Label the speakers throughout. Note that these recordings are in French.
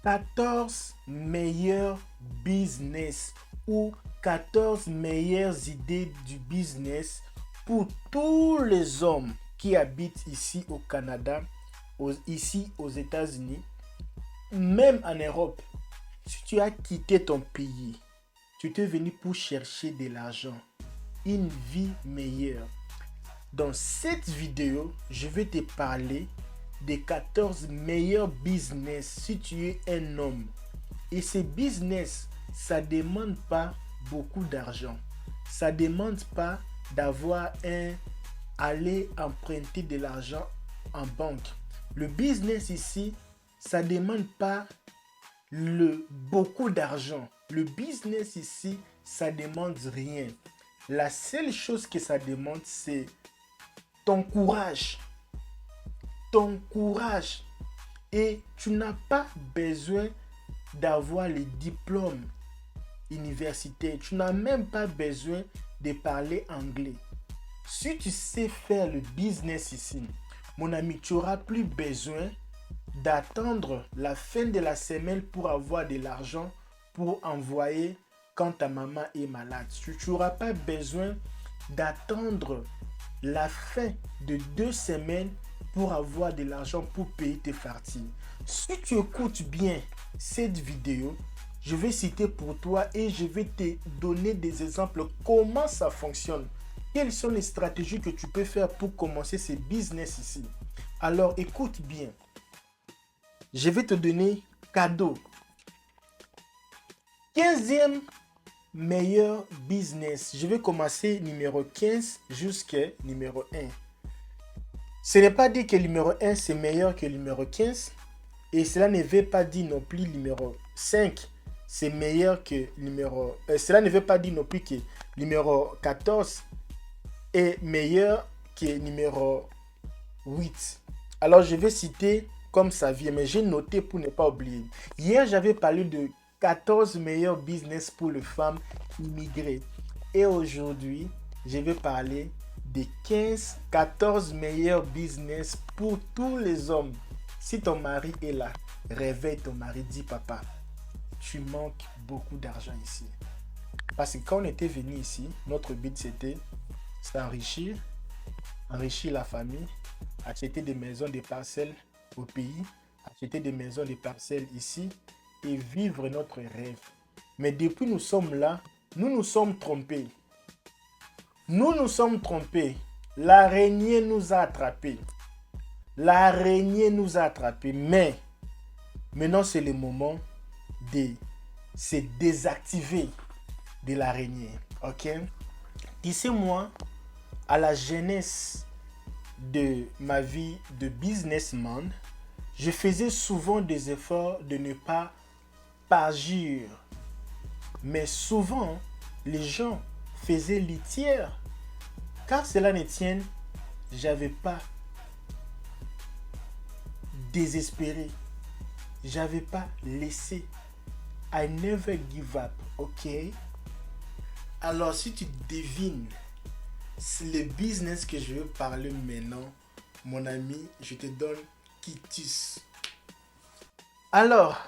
Speaker 1: 14 meilleurs business ou 14 meilleures idées du business pour tous les hommes qui habitent ici au Canada, ici aux États-Unis, même en Europe. Si tu as quitté ton pays, tu es venu pour chercher de l'argent, une vie meilleure. Dans cette vidéo, je vais te parler des 14 meilleurs business si tu es un homme. Et ces business, ça ne demande pas beaucoup d'argent. Ça ne demande pas d'avoir aller emprunter de l'argent en banque. Le business ici, ça ne demande pas beaucoup d'argent. Le business ici, ça ne demande rien. La seule chose que ça demande, c'est ton courage. Ton courage. Et tu n'as pas besoin d'avoir les diplômes universitaires. Tu n'as même pas besoin de parler anglais. Si tu sais faire le business ici, mon ami, tu n'auras plus besoin d'attendre la fin de la semaine pour avoir de l'argent pour envoyer quand ta maman est malade. Tu n'auras pas besoin d'attendre la fin de 2 semaines pour avoir de l'argent pour payer tes factures. Si tu écoutes bien cette vidéo, je vais citer pour toi et je vais te donner des exemples comment ça fonctionne. Quelles sont les stratégies que tu peux faire pour commencer ce business ici? Alors écoute bien. Je vais te donner cadeau. 15e meilleur business. Je vais commencer numéro 15 jusqu'à numéro 1. Ce n'est pas dit que numéro 1 c'est meilleur que numéro 15. Et cela ne veut pas dire non plus numéro 5 c'est meilleur que numéro... cela ne veut pas dire non plus que numéro 14 est meilleur que numéro 8. Alors je vais citer comme ça vient, mais j'ai noté pour ne pas oublier. Hier, j'avais parlé de 14 meilleurs business pour les femmes immigrées. Et aujourd'hui, je vais parler des 14 meilleurs business pour tous les hommes. Si ton mari est là, réveille ton mari, dis papa, tu manques beaucoup d'argent ici. Parce que quand on était venu ici, notre but c'était s'enrichir, enrichir la famille, acheter des maisons, des parcelles au pays, acheter des maisons, des parcelles ici et vivre notre rêve. Mais depuis nous sommes là, nous nous sommes trompés. Nous nous sommes trompés. L'araignée nous a attrapés. L'araignée nous a attrapés. Mais maintenant c'est le moment de se désactiver de l'araignée. Ok? D'ici moi, à la jeunesse de ma vie de businessman, je faisais souvent des efforts de ne pas parjure. Mais souvent, les gens faisaient litière. Car cela ne tienne, j'avais pas désespéré. J'avais pas laissé. I never give up, ok? Alors, si tu devines, c'est le business que je veux parler maintenant, mon ami, je te donne quitus. Alors,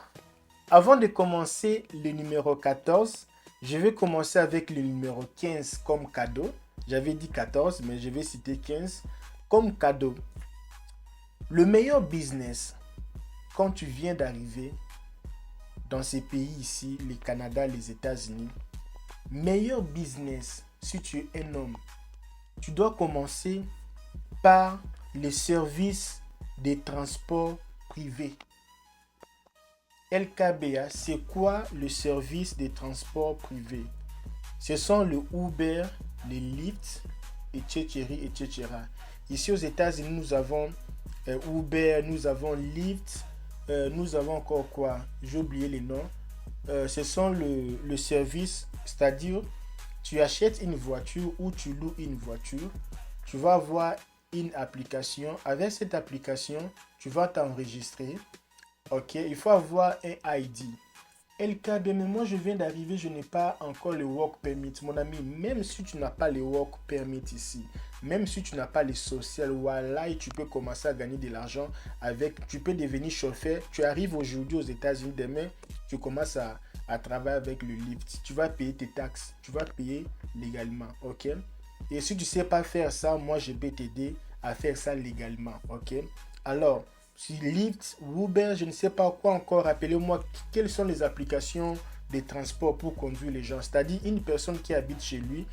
Speaker 1: avant de commencer le numéro 14, je vais commencer avec le numéro 15 comme cadeau. J'avais dit 14, mais je vais citer 15 comme cadeau. Le meilleur business, quand tu viens d'arriver dans ces pays ici, le Canada, les États-Unis, meilleur business, si tu es un homme, tu dois commencer par les services de transport privé. LKBA, c'est quoi le service de transport privé? Ce sont le Uber, les Lyft, etc., etc. Ici aux États-Unis, nous avons Uber, nous avons Lyft, nous avons encore quoi? J'ai oublié les noms. Ce sont le service, c'est-à-dire tu achètes une voiture ou tu loues une voiture, tu vas avoir une application. Avec cette application, tu vas t'enregistrer. Ok, il faut avoir un ID. LKB, mais moi je viens d'arriver, je n'ai pas encore le work permit. Mon ami, même si tu n'as pas le work permit ici, même si tu n'as pas les social, voilà, et tu peux commencer à gagner de l'argent avec, tu peux devenir chauffeur. Tu arrives aujourd'hui aux États-Unis, demain, tu commences à travailler avec le Lyft. Tu vas payer tes taxes, tu vas payer légalement, ok? Et si tu ne sais pas faire ça, moi je peux t'aider à faire ça légalement, ok? Alors, sur Lyft, Uber, je ne sais pas quoi encore. Rappelez-moi quelles sont les applications de transport pour conduire les gens. C'est-à-dire une personne qui habite chez lui,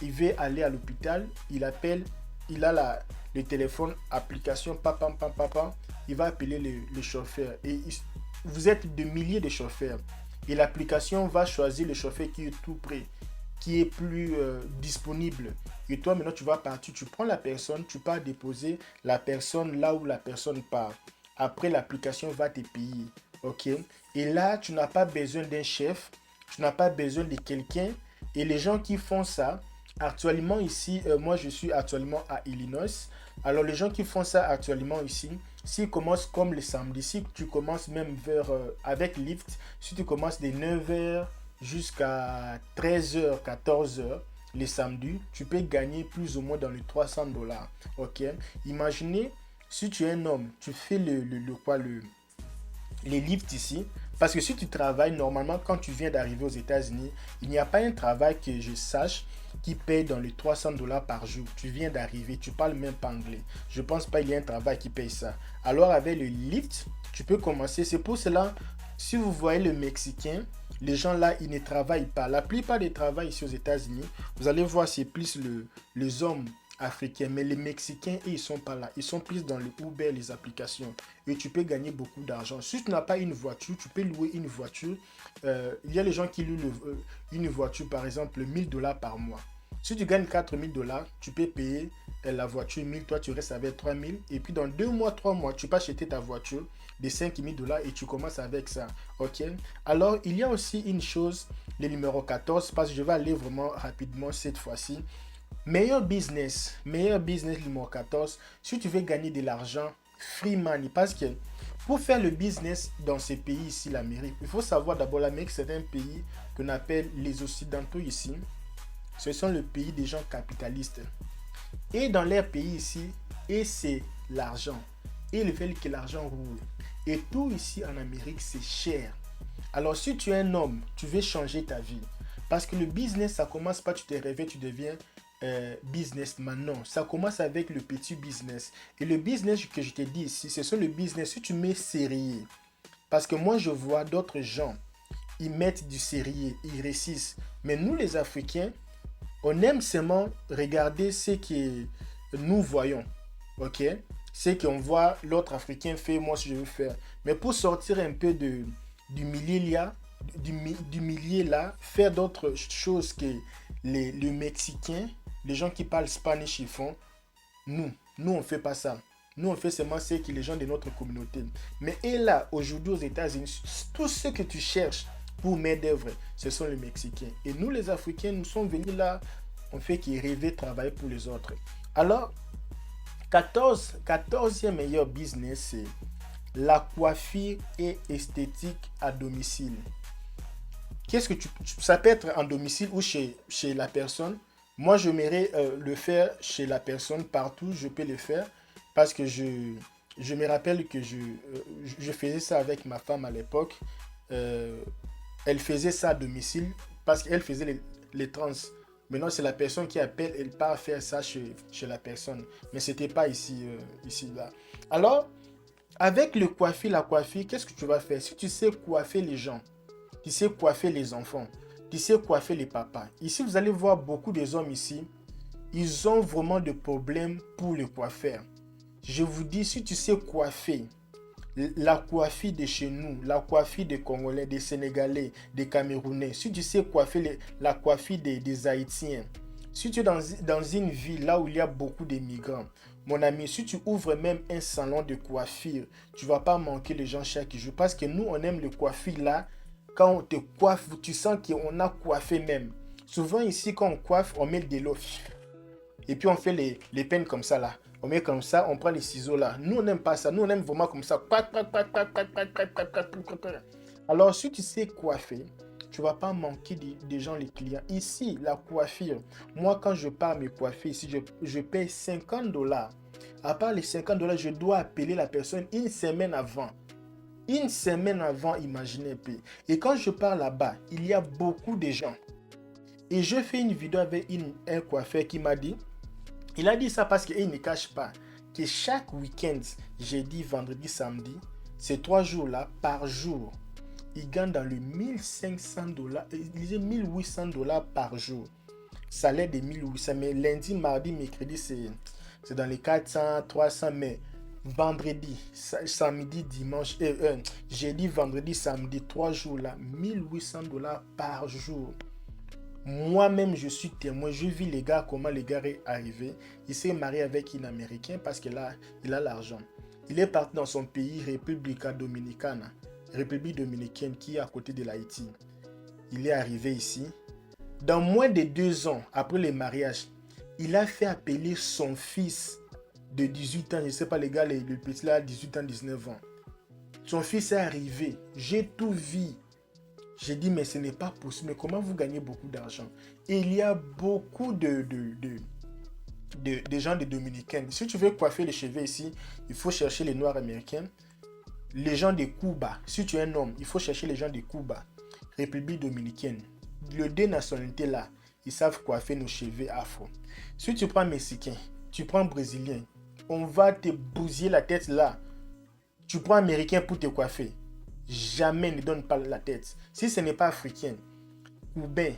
Speaker 1: il veut aller à l'hôpital, il appelle, il a le téléphone, application, papa, papa, papa, il va appeler le chauffeur. Et vous êtes de milliers de chauffeurs. Et l'application va choisir le chauffeur qui est tout près, qui est plus disponible. Et toi, maintenant, tu vas partir, tu prends la personne, tu pars déposer la personne là où la personne part. Après, l'application va te payer. OK? Et là, tu n'as pas besoin d'un chef, tu n'as pas besoin de quelqu'un. Et les gens qui font ça, actuellement ici, moi je suis actuellement à Illinois. Alors, les gens qui font ça actuellement ici, s'ils commencent comme le samedi, si tu commences même vers, avec Lyft, si tu commences de 9h jusqu'à 13h, 14h, les samedis, tu peux gagner plus ou moins dans les $300. OK? Imaginez, si tu es un homme, tu fais les lifts ici. Parce que si tu travailles, normalement, quand tu viens d'arriver aux États-Unis, il n'y a pas un travail que je sache qui paye dans les $300 par jour. Tu viens d'arriver, tu parles même pas anglais. Je pense pas qu'il y a un travail qui paye ça. Alors avec le lift, tu peux commencer. C'est pour cela, si vous voyez le Mexicain, les gens là, ils ne travaillent pas. La plupart des travails ici aux États-Unis, vous allez voir, c'est plus les hommes africains. Mais les Mexicains, ils sont pas là. Ils sont plus dans le Uber, les applications. Et tu peux gagner beaucoup d'argent. Si tu n'as pas une voiture, tu peux louer une voiture. Il y a les gens qui louent une voiture, par exemple, $1000 par mois. Si tu gagnes $4000, tu peux payer la voiture 1000, toi tu restes avec 3000. Et puis dans 2 mois, 3 mois, tu peux acheter ta voiture de $5000 et tu commences avec ça. Ok? Alors, il y a aussi une chose, le numéro 14, parce que je vais aller vraiment rapidement cette fois-ci. Meilleur business numéro 14, si tu veux gagner de l'argent, free money. Parce que pour faire le business dans ces pays ici, l'Amérique, il faut savoir d'abord, l'Amérique, c'est un pays qu'on appelle les Occidentaux ici. Ce sont le pays des gens capitalistes. Et dans leur pays ici, et c'est l'argent. Et ils veulent que l'argent roule. Et tout ici en Amérique, c'est cher. Alors si tu es un homme, tu veux changer ta vie. Parce que le business, ça commence pas, tu te réveilles, tu deviens businessman. Non, ça commence avec le petit business. Et le business que je te dis ici, ce sont le business, si tu mets sérieux. Parce que moi, je vois d'autres gens, ils mettent du sérieux, ils réussissent. Mais nous, les Africains, on aime seulement regarder ce que nous voyons. Ok? Ce qu'on voit l'autre Africain fait, moi si je veux faire. Mais pour sortir un peu du milieu là, du milieu là, faire d'autres choses que les Mexicains, les gens qui parlent Spanish, ils font. Nous on fait pas ça. Nous, on fait seulement ce que les gens de notre communauté. Mais et là, aujourd'hui aux États-Unis, tout ce que tu cherches pour main-d'œuvre, ce sont les Mexicains. Et nous, les Africains, nous sommes venus là, on fait qu'ils rêvaient travailler pour les autres. Alors, 14e meilleur business, c'est la coiffure et esthétique à domicile. Qu'est-ce que ça peut être en domicile ou chez la personne. Moi, j'aimerais le faire chez la personne partout, je peux le faire parce que je me rappelle que je faisais ça avec ma femme à l'époque. Euh, Elle faisait ça à domicile parce qu'elle faisait les trans. Maintenant, c'est la personne qui appelle, elle part faire ça chez la personne. Mais ce n'était pas ici, là. Alors, avec le coiffure, la coiffure, qu'est-ce que tu vas faire? Si tu sais coiffer les gens, tu sais coiffer les enfants, tu sais coiffer les papas. Ici, vous allez voir beaucoup des hommes ici, ils ont vraiment des problèmes pour le coiffeur. Je vous dis, si tu sais coiffer, la coiffure de chez nous, la coiffure des Congolais, des Sénégalais, des Camerounais, si tu sais coiffer la coiffure des Haïtiens, si tu es dans une ville là où il y a beaucoup de migrants, mon ami, si tu ouvres même un salon de coiffure, tu ne vas pas manquer les gens chaque jour. Parce que nous, on aime le coiffure là. Quand on te coiffe, tu sens qu'on a coiffé même. Souvent ici, quand on coiffe, on met de l'eau. Et puis on fait les peines comme ça là. On met comme ça, on prend les ciseaux là. Nous, on n'aime pas ça. Nous, on aime vraiment comme ça. Alors, si tu sais coiffer, tu ne vas pas manquer de gens, les clients. Ici, la coiffure, moi, quand je pars me coiffer, ici, je paye $50. À part les $50, je dois appeler la personne une semaine avant. Une semaine avant, imaginez un peu. Et quand je pars là-bas, il y a beaucoup de gens. Et je fais une vidéo avec un coiffeur qui m'a dit, il a dit ça parce qu'il ne cache pas que chaque week-end, jeudi, vendredi, samedi, ces 3 jours-là, par jour, il gagne dans le $1,500, il disait $1,800 par jour. Salaire de 1,800, mais lundi, mardi, mercredi, c'est dans les 400, 300, mais vendredi, samedi, dimanche, jeudi, vendredi, samedi, 3 jours là, $1,800 par jour. Moi-même, je suis témoin. Je vis les gars, comment les gars est arrivé. Il s'est marié avec une Américaine parce qu'il a l'argent. Il est parti dans son pays, République dominicaine qui est à côté de l'Haïti. Il est arrivé ici. Dans moins de 2 ans, après le mariage, il a fait appeler son fils de 18 ans. Je ne sais pas les gars, le petit là, 18 ans, 19 ans. Son fils est arrivé. J'ai tout vu. J'ai dit, mais ce n'est pas possible. Mais comment vous gagnez beaucoup d'argent? Et il y a beaucoup de gens de Dominicains. Si tu veux coiffer les cheveux ici, il faut chercher les Noirs américains. Les gens de Cuba. Si tu es un homme, il faut chercher les gens de Cuba. République dominicaine. Les 2 nationalités là, ils savent coiffer nos cheveux afro. Si tu prends Mexicain, tu prends Brésilien, on va te bousiller la tête là. Tu prends Américain pour te coiffer. Jamais ne donne pas la tête. Si ce n'est pas africain, cubain,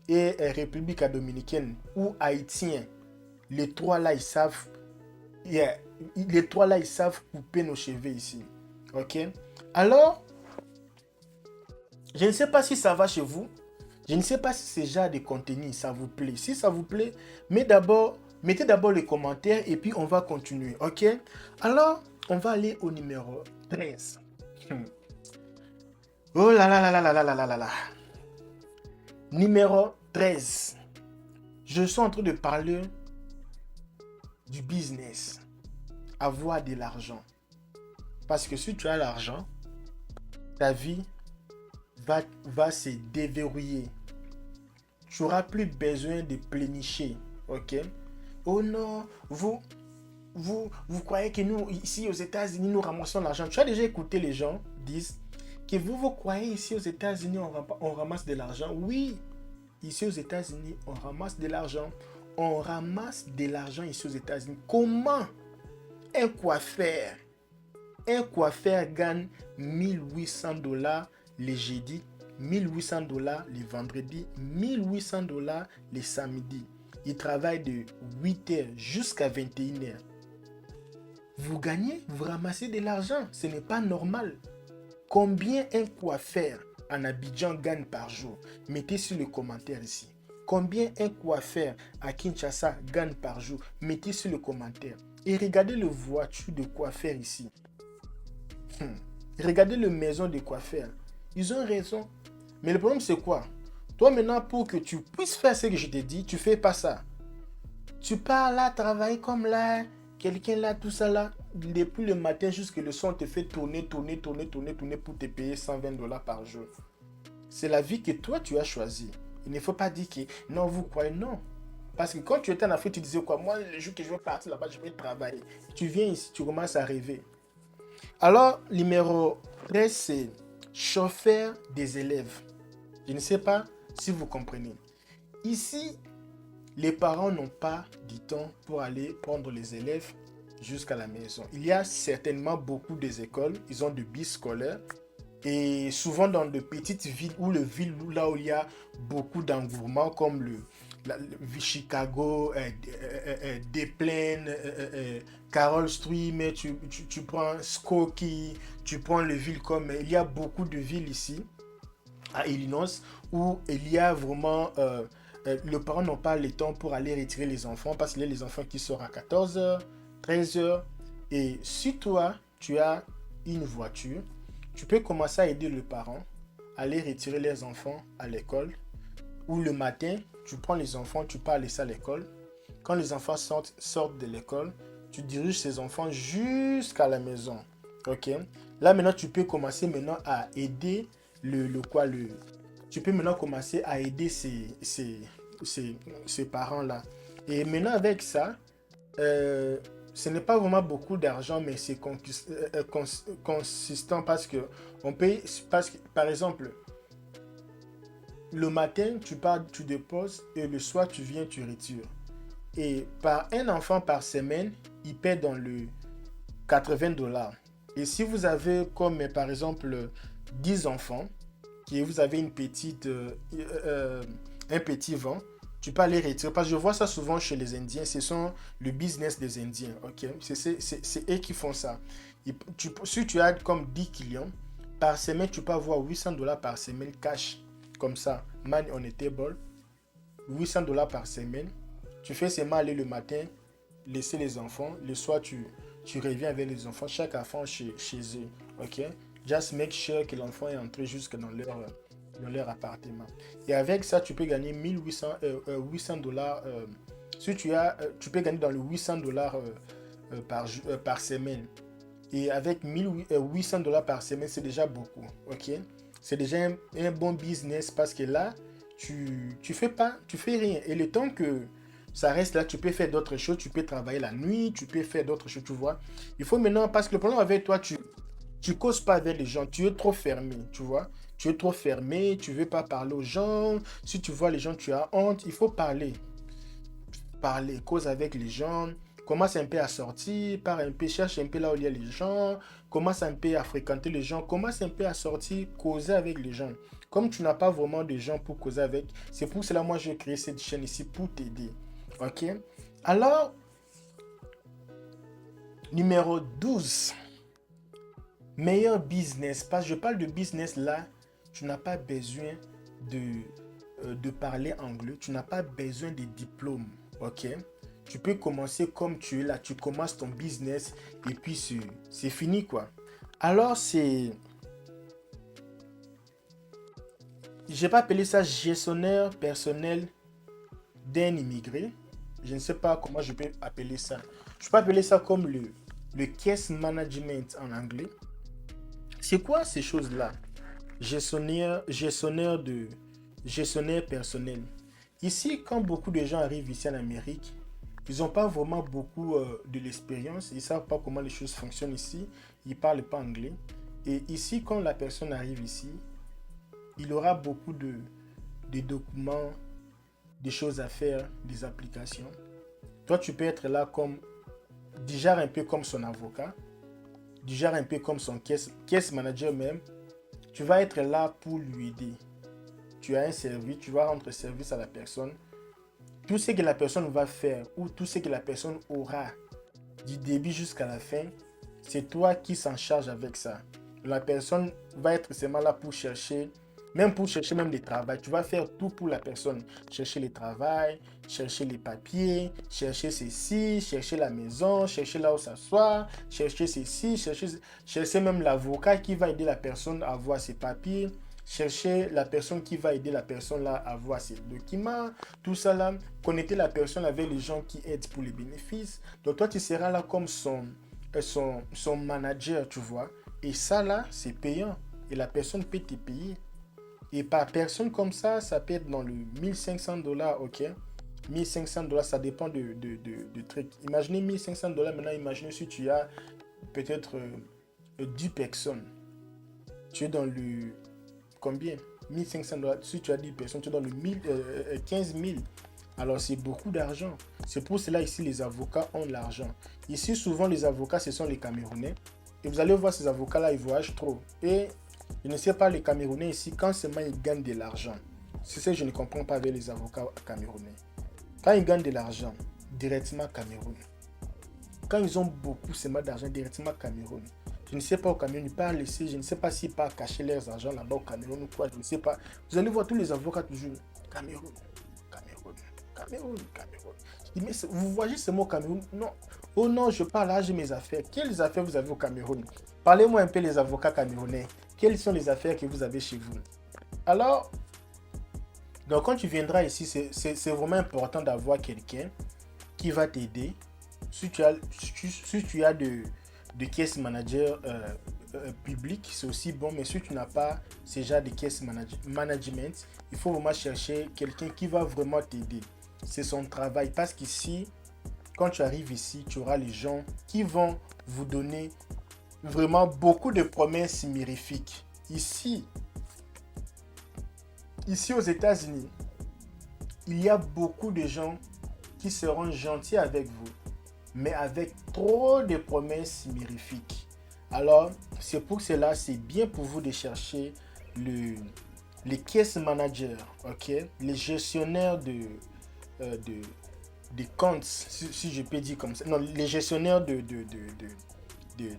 Speaker 1: et République dominicaine ou haïtien, les 3 là, ils savent couper nos cheveux ici. Ok? Alors, je ne sais pas si ça va chez vous. Je ne sais pas si ce genre de contenu, ça vous plaît. Si ça vous plaît, mettez d'abord les commentaires et puis on va continuer. Ok? Alors, on va aller au numéro 13. Oh là là là là là là là là là. Numéro 13. Je suis en train de parler du business. Avoir de l'argent. Parce que si tu as l'argent, ta vie va se déverrouiller. Tu n'auras plus besoin de plénicher. Ok? Oh non, vous croyez que nous, ici aux États-Unis, nous ramassons l'argent. Tu as déjà écouté les gens disent que vous croyez ici aux États-Unis, on ramasse de l'argent. Oui, ici aux États-Unis, on ramasse de l'argent. On ramasse de l'argent ici aux États-Unis. Comment un coiffeur gagne $1,800 les jeudis, $1,800 les vendredis, $1,800 les samedis. Il travaille de 8h jusqu'à 21h. Vous gagnez, vous ramassez de l'argent. Ce n'est pas normal. Combien un coiffeur en Abidjan gagne par jour? Mettez sur le commentaire ici. Combien un coiffeur à Kinshasa gagne par jour? Mettez sur le commentaire. Et regardez les voitures de coiffeurs ici. Regardez les maisons de coiffeurs. Ils ont raison. Mais le problème c'est quoi? Toi maintenant, pour que tu puisses faire ce que je t'ai dit, tu fais pas ça. Tu pars là, travailler comme là, quelqu'un là, tout ça là. Depuis le matin jusqu'à le soir, on te fait tourner pour te payer $120 par jour. C'est la vie que toi tu as choisie. Il ne faut pas dire que non, vous croyez, non. Parce que quand tu étais en Afrique, tu disais quoi? Moi, le jour que je vais partir là-bas, je vais travailler. Tu viens ici, tu commences à rêver. Alors, numéro 13, c'est chauffeur des élèves. Je ne sais pas si vous comprenez. Ici, les parents n'ont pas du temps pour aller prendre les élèves jusqu'à la maison. Il y a certainement beaucoup des écoles, ils ont des bus scolaires. Et souvent dans de petites villes ou les villes là où il y a beaucoup d'engouement comme le Chicago, Des Plaines, Carol Stream, tu prends Skokie, tu prends les villes comme... Il y a beaucoup de villes ici à Illinois où il y a vraiment... les parents n'ont pas le temps pour aller retirer les enfants parce qu'il y a les enfants qui sortent à 14h, 13h. Et si toi, tu as une voiture, tu peux commencer à aider le parent à aller retirer les enfants à l'école. Ou le matin, tu prends les enfants, tu pars laisser à l'école. Quand les enfants sortent de l'école, tu diriges ces enfants jusqu'à la maison. Ok? Là, maintenant, tu peux commencer maintenant à aider tu peux maintenant commencer à aider ces parents-là. Et maintenant, avec ça, euh, ce n'est pas vraiment beaucoup d'argent, mais c'est consistant parce que on paye, parce que, par exemple, le matin, tu pars, tu déposes et le soir, tu viens, tu retires. Et par un enfant par semaine, il paie dans le 80 $. Et si vous avez comme par exemple 10 enfants, et vous avez un petit vent, tu peux aller retirer. Parce que je vois ça souvent chez les Indiens, ce sont le business des Indiens. Ok, c'est eux qui font ça. Si tu as comme 10 clients, par semaine, tu peux avoir 800 $ par semaine cash. Comme ça, money on the table, 800 $ par semaine. Tu fais seulement aller le matin, laisser les enfants. Le soir, tu reviens avec les enfants, chaque enfant chez eux. Ok? Just make sure que l'enfant est entré jusque dans leur appartement. Et avec ça, tu peux gagner 800 $. Si tu peux gagner dans le 800 $ par semaine. Et avec 800 $ par semaine, c'est déjà beaucoup. Ok? C'est déjà un bon business parce que là, tu fais rien. Et le temps que ça reste là, tu peux faire d'autres choses, tu peux travailler la nuit, tu peux faire d'autres choses, tu vois. Il faut maintenant, parce que le problème avec toi, tu causes pas avec les gens, tu es trop fermé, tu vois. Tu es trop fermé, tu veux pas parler aux gens. Si tu vois les gens, tu as honte, il faut parler. Parler, cause avec les gens, commence un peu à sortir, part un peu, cherche un peu là où il y a les gens, commence un peu à fréquenter les gens, commence un peu à sortir, causer avec les gens. Comme tu n'as pas vraiment de gens pour causer avec, c'est pour cela moi j'ai créé cette chaîne ici pour t'aider. Ok? Alors, numéro 12, meilleur business. Parce que je parle de business là, tu n'as pas besoin de parler anglais, tu n'as pas besoin de diplôme. Ok? Tu peux commencer comme tu es là, tu commences ton business et puis c'est fini quoi. Alors je vais pas appeler ça gestionnaire personnel d'un immigré. Je ne sais pas comment je peux appeler ça. Je peux appeler ça comme le case management en anglais. C'est quoi ces choses-là? Gestionnaire personnel. Ici, quand beaucoup de gens arrivent ici en Amérique, ils n'ont pas vraiment beaucoup de l'expérience. Ils ne savent pas comment les choses fonctionnent ici. Ils ne parlent pas anglais. Et ici, quand la personne arrive ici, il aura beaucoup de documents, des choses à faire, des applications. Toi, tu peux être là comme, déjà un peu comme son avocat, déjà un peu comme son case manager même. Tu vas être là pour lui aider. Tu as un service, tu vas rendre service à la personne. Tout ce que la personne va faire ou tout ce que la personne aura du début jusqu'à la fin, c'est toi qui s'en charge avec ça. La personne va être seulement là pour chercher, même pour chercher même les travails. Tu vas faire tout pour la personne. Chercher les travails, chercher les papiers, chercher ceci, chercher la maison, chercher là où s'asseoir, chercher ceci, chercher même l'avocat qui va aider la personne à avoir ses papiers. Chercher la personne qui va aider la personne là à avoir ses documents, tout ça là, connecter la personne avec les gens qui aident pour les bénéfices. Donc toi, tu seras là comme son manager, tu vois. Et ça là, c'est payant. Et la personne peut te payer. Et par personne comme ça peut être dans le 1500 $, ok? 1500 $, ça dépend de truc. Imaginez 1500 $ maintenant, imaginez si tu as peut-être 10 personnes. Tu es dans le combien? 1500 $. Si tu as 10 personnes, tu es dans le 15 000. Alors c'est beaucoup d'argent. C'est pour cela ici les avocats ont de l'argent. Ici souvent les avocats ce sont les Camerounais. Et vous allez voir ces avocats là ils voyagent trop. Et je ne sais pas les Camerounais ici quand seulement ils gagnent de l'argent. C'est ce que je ne comprends pas avec les avocats camerounais. Quand ils gagnent de l'argent, directement Cameroun. Quand ils ont beaucoup seulement d'argent, directement Cameroun. Je ne sais pas au Cameroun, ils partent laisser, je ne sais pas s'ils partent cacher leurs argent là-bas au Cameroun ou quoi, je ne sais pas. Vous allez voir tous les avocats toujours, Cameroun, Cameroun, Cameroun, Cameroun. Je dis, mais vous voyez ce mot Cameroun? Non. Oh non, je parle là, j'ai mes affaires. Quelles affaires vous avez au Cameroun? Parlez-moi un peu les avocats camerounais. Quelles sont les affaires que vous avez chez vous? Alors, donc quand tu viendras ici, c'est vraiment important d'avoir quelqu'un qui va t'aider. Si tu as de caisse manager public, c'est aussi bon. Mais si tu n'as pas ce genre de caisse management, il faut vraiment chercher quelqu'un qui va vraiment t'aider. C'est son travail. Parce qu'ici, quand tu arrives ici, tu auras les gens qui vont vous donner vraiment beaucoup de promesses mirifiques. Ici aux États-Unis, il y a beaucoup de gens qui seront gentils avec vous, mais avec trop de promesses mirifiques. Alors, c'est pour cela, c'est bien pour vous de chercher les case managers, ok? Les gestionnaires de comptes, si je peux dire comme ça. Non, les gestionnaires de, de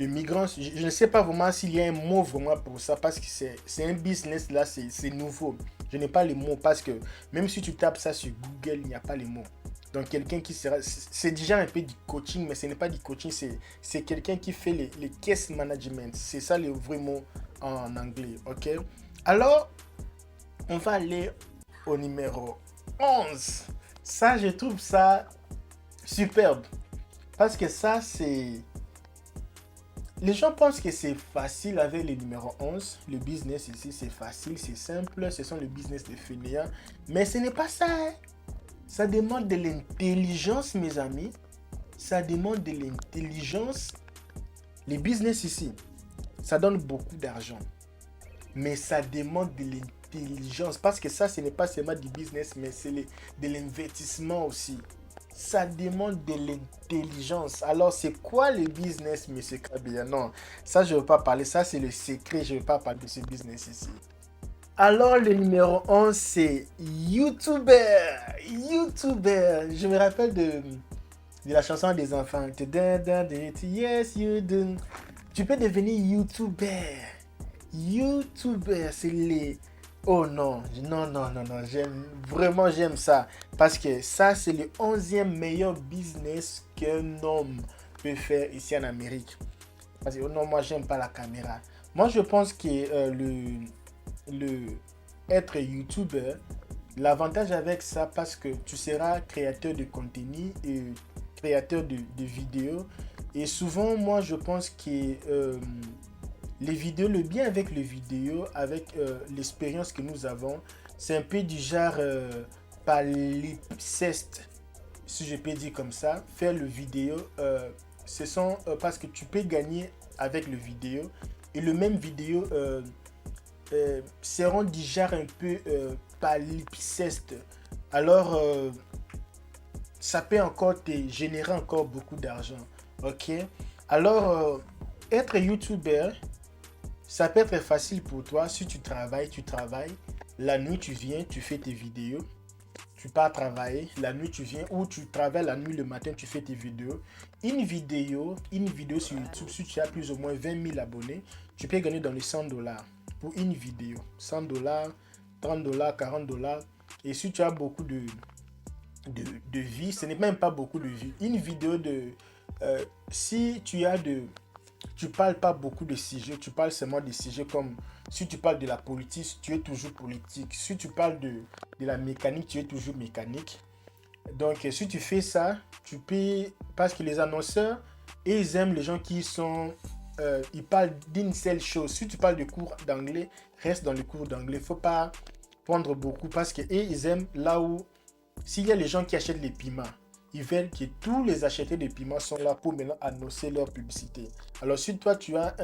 Speaker 1: migrants. Je ne sais pas vraiment s'il y a un mot vraiment pour ça parce que c'est un business là, c'est nouveau. Je n'ai pas les mots parce que même si tu tapes ça sur Google, il n'y a pas les mots. Donc quelqu'un qui sera... C'est déjà un peu du coaching, mais ce n'est pas du coaching, c'est quelqu'un qui fait les case management. C'est ça le vrai mot en anglais, ok? Alors, on va aller au numéro 11. Ça, je trouve ça superbe. Parce que ça, c'est... Les gens pensent que c'est facile avec le numéro 11. Le business ici, c'est facile, c'est simple. Ce sont les business de fainéants. Mais ce n'est pas ça. Hein. Ça demande de l'intelligence, mes amis. Ça demande de l'intelligence. Les business ici, ça donne beaucoup d'argent. Mais ça demande de l'intelligence. Parce que ça, ce n'est pas seulement du business, mais c'est de l'investissement aussi. Ça demande de l'intelligence. Alors, c'est quoi le business, monsieur Kabia? Non, ça, je ne veux pas parler. Ça, c'est le secret. Je ne veux pas parler de ce business ici. Alors, le numéro 11, c'est YouTuber. YouTuber. Je me rappelle de la chanson des enfants. Yes, you do. Tu peux devenir YouTuber. YouTuber, c'est les... Oh non, non, non, non, non, j'aime ça. Parce que ça, c'est le 11e meilleur business qu'un homme peut faire ici en Amérique. Parce que non, moi, j'aime pas la caméra. Moi, je pense que être YouTuber, l'avantage avec ça, parce que tu seras créateur de contenu et créateur de vidéos. Et souvent, moi, je pense que... les vidéos, le bien avec les vidéos, avec l'expérience que nous avons, c'est un peu du genre palimpseste, si je peux dire comme ça. Faire le vidéo, ce sont parce que tu peux gagner avec le vidéo et le même vidéo seront du genre un peu palimpseste. Alors, ça peut encore te générer encore beaucoup d'argent. Ok? Alors, être YouTuber, ça peut être facile pour toi si tu travailles. La nuit, tu viens, tu fais tes vidéos. Tu pars travailler. La nuit, tu viens ou tu travailles la nuit, le matin, tu fais tes vidéos. Une vidéo sur YouTube, si tu as plus ou moins 20 000 abonnés, tu peux gagner dans les $100 pour une vidéo. $100, $30, $40. Et si tu as beaucoup de vues, ce n'est même pas beaucoup de vues. Une vidéo si tu parles pas beaucoup de sujets, tu parles seulement des sujets comme si tu parles de la politique, tu es toujours politique. Si tu parles de la mécanique, tu es toujours mécanique. Donc, si tu fais ça, tu peux... Parce que les annonceurs, ils aiment les gens qui sont... ils parlent d'une seule chose. Si tu parles de cours d'anglais, reste dans le cours d'anglais. Il ne faut pas prendre beaucoup parce qu'ils aiment là où... S'il y a les gens qui achètent les piments, ils veulent que tous les acheteurs de piments sont là pour maintenant annoncer leur publicité. Alors si toi tu as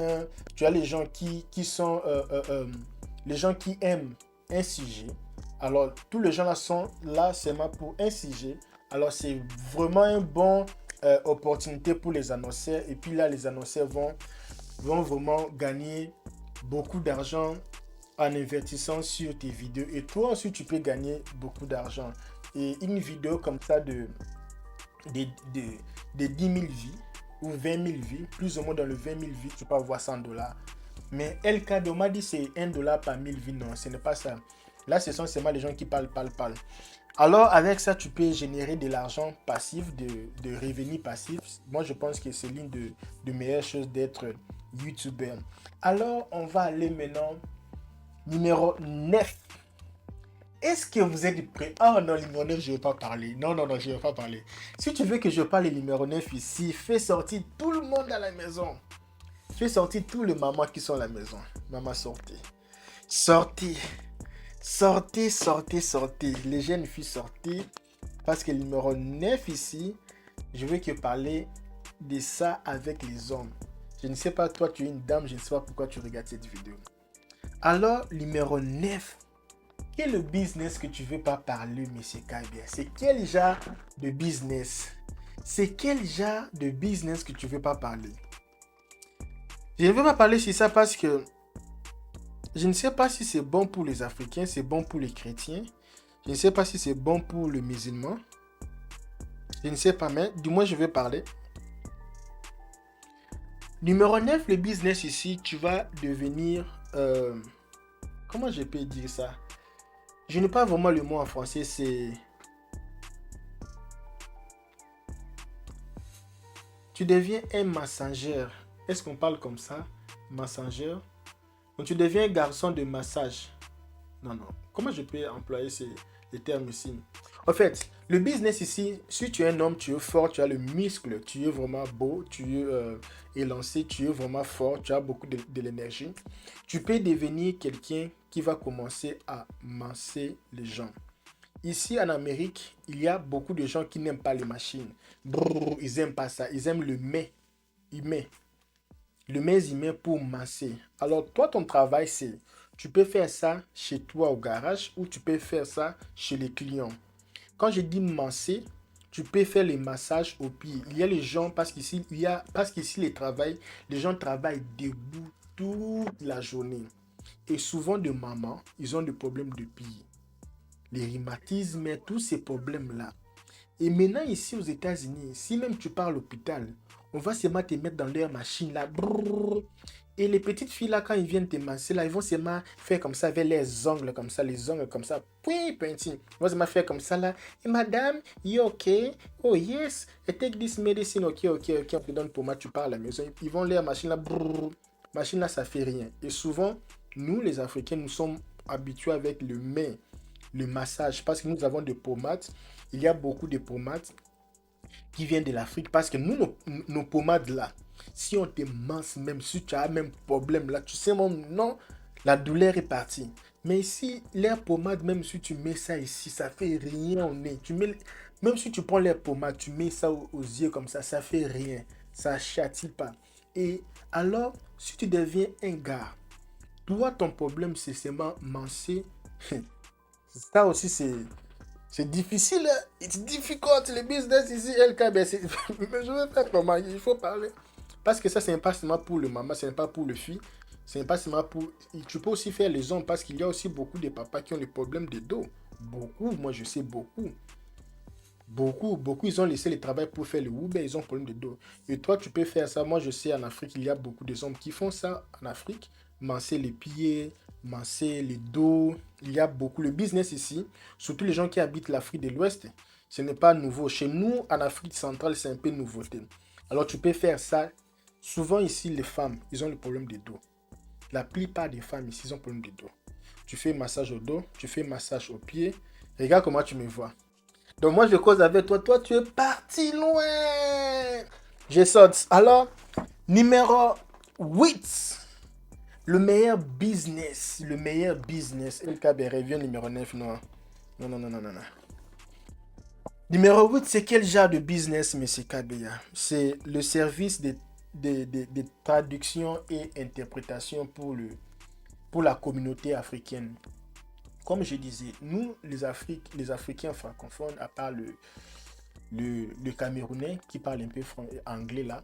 Speaker 1: les gens qui sont les gens qui aiment un sujet, alors tous les gens là sont là seulement pour un sujet. Alors c'est vraiment une bonne opportunité pour les annonceurs. Et puis là les annonceurs vont vraiment gagner beaucoup d'argent en investissant sur tes vidéos. Et toi aussi tu peux gagner beaucoup d'argent. Et une vidéo comme ça de 10 000 vies ou 20 000 vies, plus ou moins dans le 20 000 vies, tu peux avoir $100. Mais LKD, on m'a dit c'est $1 par 1000 vies. Non, ce n'est pas ça. Là, ce sont seulement les gens qui parlent. Alors, avec ça, tu peux générer de l'argent passif, de revenus passifs. Moi, je pense que c'est l'une de meilleures choses d'être YouTuber. Alors, on va aller maintenant. Numéro 9. Est-ce que vous êtes prêts? Oh non, numéro 9, je ne vais pas parler. Non, non, non, je ne vais pas parler. Si tu veux que je parle du numéro 9 ici, fais sortir tout le monde à la maison. Fais sortir tous les mamans qui sont à la maison. Maman, sortez. Sortez. Sortez, sortez, sortez. Les jeunes filles, sortez. Parce que le numéro 9 ici, je veux que parler de ça avec les hommes. Je ne sais pas, toi, tu es une dame, je ne sais pas pourquoi tu regardes cette vidéo. Alors, numéro 9, quel est le business que tu veux pas parler, monsieur Kabia? C'est quel genre de business? C'est quel genre de business que tu veux pas parler? Je ne veux pas parler sur ça parce que je ne sais pas si c'est bon pour les Africains, c'est bon pour les chrétiens. Je ne sais pas si c'est bon pour les musulmans. Je ne sais pas, mais du moins je vais parler. Numéro 9, le business ici, tu vas devenir... comment je peux dire ça? Je n'ai pas vraiment le mot en français, c'est... Tu deviens un messenger. Est-ce qu'on parle comme ça? Messenger. Donc tu deviens un garçon de massage. Non, non. Comment je peux employer les termes ici? En fait, le business ici, si tu es un homme, tu es fort, tu as le muscle, tu es vraiment beau, tu es élancé, tu es vraiment fort, tu as beaucoup de l'énergie. Tu peux devenir quelqu'un qui va commencer à masser les gens. Ici en Amérique, il y a beaucoup de gens qui n'aiment pas les machines. Brrr, ils n'aiment pas ça. Ils aiment le mets humain. Le mets humain pour masser. Alors, toi, ton travail, c'est... Tu peux faire ça chez toi au garage ou tu peux faire ça chez les clients. Quand je dis masser, tu peux faire les massages au pied. Il y a les gens, parce qu'ici les gens travaillent debout toute la journée. Et souvent de mamans, ils ont des problèmes de pied. Les rhumatismes, tous ces problèmes-là. Et maintenant, ici aux États-Unis, si même tu pars à l'hôpital, on va seulement te mettre dans leur machine là. Brrr. Et les petites filles là, quand ils viennent te masser là, ils vont seulement faire comme ça avec les ongles comme ça, les ongles comme ça. Puis, petit. Ils vont seulement faire comme ça là. Et madame, you okay? Oh yes, I take this medicine. Ok, ok, ok, on te donne pour moi, tu pars à la maison. Ils vont leur machine là. Brrr. Machine là, ça fait rien. Et souvent, nous les Africains, nous sommes habitués avec le massage parce que nous avons des pommades. Il y a beaucoup de pommades qui viennent de l'Afrique parce que nous, nos pommades là, si on te masse, même si tu as un même problème là, tu sais mon non, la douleur est partie. Mais ici, les pommades, même si tu mets ça ici, ça fait rien au nez. Même si tu prends les pommades, tu mets ça aux yeux comme ça fait rien. Ça châtie pas. Et alors, si tu deviens un gars, toi, ton problème, c'est seulement masser. Ça aussi, c'est difficile. Hein. It's difficult. Le business ici, LKB, mais je vais faire comment? Il faut parler. Parce que ça, c'est pas seulement pour le maman, ce n'est pas pour le fille. C'est pas seulement pour... Tu peux aussi faire les hommes parce qu'il y a aussi beaucoup de papas qui ont des problèmes de dos. Beaucoup, moi je sais beaucoup. Beaucoup, ils ont laissé le travail pour faire le Uber, ils ont problème de dos. Et toi, tu peux faire ça. Moi, je sais, en Afrique, il y a beaucoup de hommes qui font ça en Afrique. Masser les pieds, masser les dos. Il y a beaucoup. Le business ici, surtout les gens qui habitent l'Afrique de l'Ouest, ce n'est pas nouveau. Chez nous, en Afrique centrale, c'est un peu une nouveauté. Alors, tu peux faire ça. Souvent ici, les femmes, ils ont le problème de dos. La plupart des femmes ici, ils ont problème de dos. Tu fais massage au dos, tu fais massage aux pieds. Regarde comment tu me vois. Donc moi je cause avec toi. Toi tu es parti loin. Je saute. Alors, numéro 8. Le meilleur business. Le meilleur business. LKB revient numéro 9. Non. Non, non, non, non, non. non. Numéro 8, c'est quel genre de business, monsieur Kabeya? C'est le service de traduction et interprétation pour la communauté africaine. Comme je disais, nous, les Africains francophones, à part le Camerounais qui parle un peu anglais là,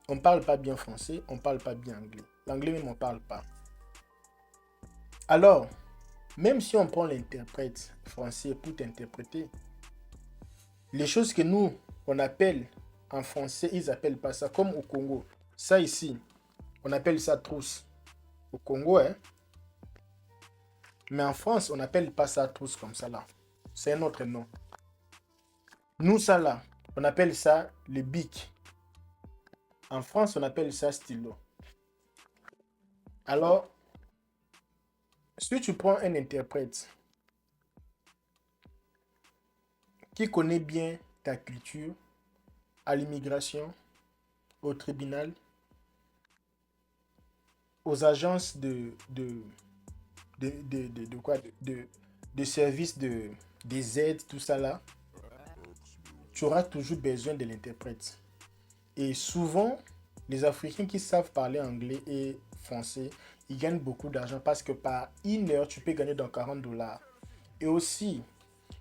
Speaker 1: on parle pas bien français, on parle pas bien anglais. L'anglais même on parle pas. Alors, même si on prend l'interprète français pour t'interpréter, les choses que nous, on appelle en français, ils appellent pas ça, comme au Congo. Ça ici, on appelle ça trousse. Au Congo, hein. Mais en France, on n'appelle pas ça trousse comme ça là. C'est un autre nom. Nous, ça là, on appelle ça le bic. En France, on appelle ça stylo. Alors, si tu prends un interprète, qui connaît bien ta culture, à l'immigration, au tribunal, aux agences de quoi, de services des aides, tout ça là, tu auras toujours besoin de l'interprète. Et souvent, les Africains qui savent parler anglais et français, ils gagnent beaucoup d'argent parce que par 1 heure, tu peux gagner dans 40 $. Et aussi,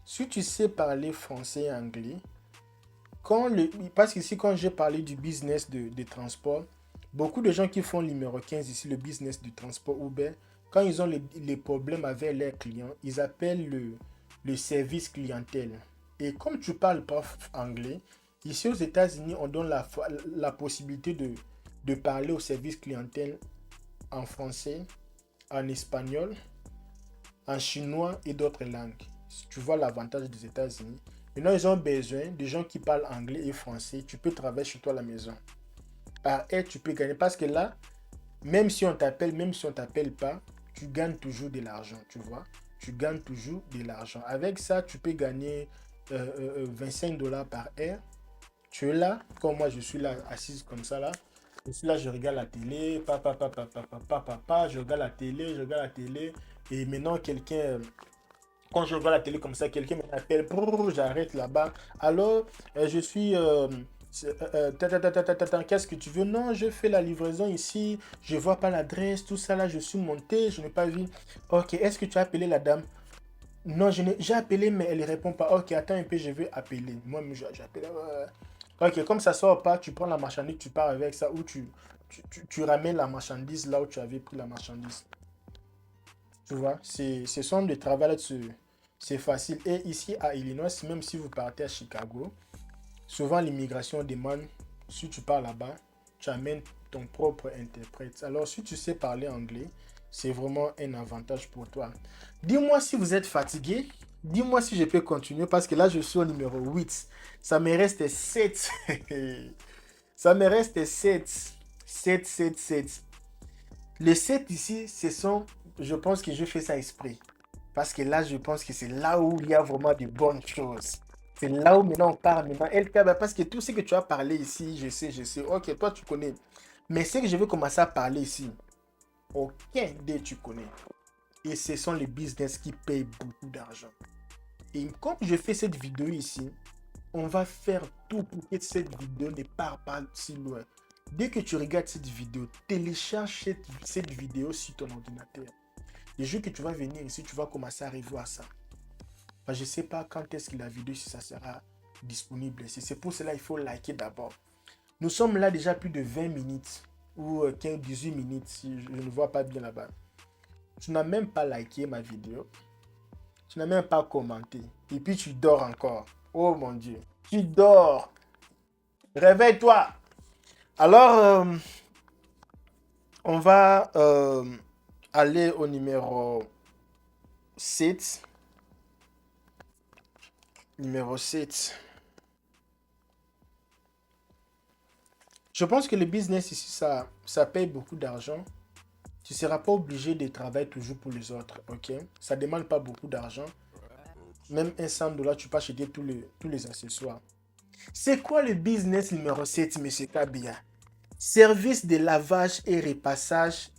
Speaker 1: si tu sais parler français et anglais, parce qu'ici, quand j'ai parlé du business de transport, beaucoup de gens qui font le numéro 15 ici, le business du transport Uber, quand ils ont les problèmes avec leurs clients, ils appellent le service clientèle. Et comme tu parles pas anglais, ici aux États-Unis, on donne la possibilité de parler au service clientèle en français, en espagnol, en chinois et d'autres langues. Tu vois l'avantage des États-Unis. Maintenant, ils ont besoin de gens qui parlent anglais et français. Tu peux travailler chez toi à la maison. Par aide, tu peux gagner. Parce que là, même si on t'appelle, même si on t'appelle pas, tu gagnes toujours de l'argent, tu vois. Tu gagnes toujours de l'argent. Avec ça, tu peux gagner 25 $ par heure. Tu es là, comme moi, je suis là, assise comme ça, là. Je suis là, je regarde la télé, je regarde la télé, je regarde la télé. Et maintenant, quand je vois la télé comme ça, quelqu'un m'appelle, j'arrête là-bas. Alors, je suis. Qu'est-ce que tu veux? Non, je fais la livraison ici, je vois pas l'adresse, tout ça là, je suis monté, je n'ai pas vu. Ok, est-ce que tu as appelé la dame? Non, j'ai appelé, mais elle ne répond pas. Ok, attends un peu, je vais appeler. Moi, j'ai appelé. Ok, comme ça sort pas, tu prends la marchandise, tu pars avec ça, ou tu ramènes la marchandise là où tu avais pris la marchandise. Tu vois, ce sont des travaux là-dessus. C'est facile. Et ici à Illinois, même si vous partez à Chicago, souvent l'immigration demande, si tu pars là-bas, tu amènes ton propre interprète. Alors si tu sais parler anglais, c'est vraiment un avantage pour toi. Dis-moi si vous êtes fatigué. Dis-moi si je peux continuer parce que là, je suis au numéro 8. Ça me reste 7. Ça me reste 7. 7, 7, 7. Les 7 ici, je pense que je fais ça exprès. Parce que là, je pense que c'est là où il y a vraiment de bonnes choses. C'est là où maintenant on parle. Maintenant, LK, parce que tout ce que tu as parlé ici, je sais, je sais. Ok, toi tu connais. Mais ce que je veux commencer à parler ici, aucun d'eux tu connais. Et ce sont les business qui payent beaucoup d'argent. Et comme je fais cette vidéo ici, on va faire tout pour que cette vidéo ne part pas si loin. Dès que tu regardes cette vidéo, télécharge cette vidéo sur ton ordinateur. Le jour que tu vas venir ici, tu vas commencer à revoir ça. Enfin, je ne sais pas quand est-ce que la vidéo si ça sera disponible. C'est pour cela qu'il faut liker d'abord. Nous sommes là déjà plus de 20 minutes ou 15, 18 minutes si je ne vois pas bien là-bas. Tu n'as même pas liké ma vidéo. Tu n'as même pas commenté. Et puis tu dors encore. Oh mon Dieu. Tu dors. Réveille-toi. Alors, on va aller au numéro 7. Numéro 7. Je pense que le business ici, ça paye beaucoup d'argent. Tu ne seras pas obligé de travailler toujours pour les autres, ok? Ça ne demande pas beaucoup d'argent. Même un 100 $, tu peux acheter tous les accessoires. C'est quoi le business numéro 7, monsieur Kabia? Service de lavage et repassage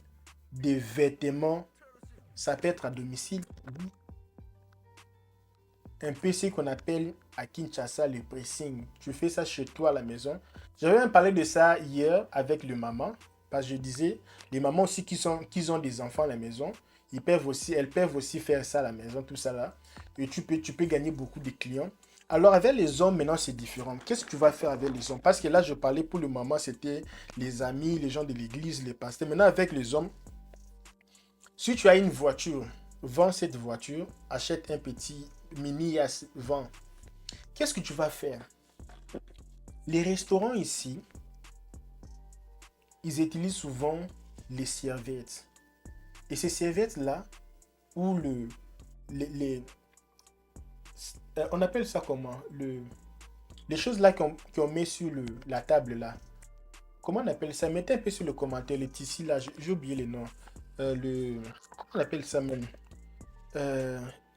Speaker 1: des vêtements. Ça peut être à domicile. Oui. Un peu ce qu'on appelle à Kinshasa le pressing. Tu fais ça chez toi à la maison. J'avais même parlé de ça hier avec le maman. Parce que je disais, les mamans aussi qui ont des enfants à la maison, elles peuvent aussi faire ça à la maison, tout ça là. Et tu peux gagner beaucoup de clients. Alors avec les hommes, maintenant c'est différent. Qu'est-ce que tu vas faire avec les hommes? Parce que là, je parlais pour le maman, c'était les amis, les gens de l'église, les pasteurs. Maintenant avec les hommes, si tu as une voiture, vends cette voiture, achète un petit mini, vends. Qu'est-ce que tu vas faire? Les restaurants ici, ils utilisent souvent les serviettes. Et ces serviettes-là, ou on appelle ça comment? Les choses là qu'on met sur la table là. Comment on appelle ça? Mettez un peu sur le commentaire, les tissus là, j'ai oublié les noms. Comment on appelle ça même?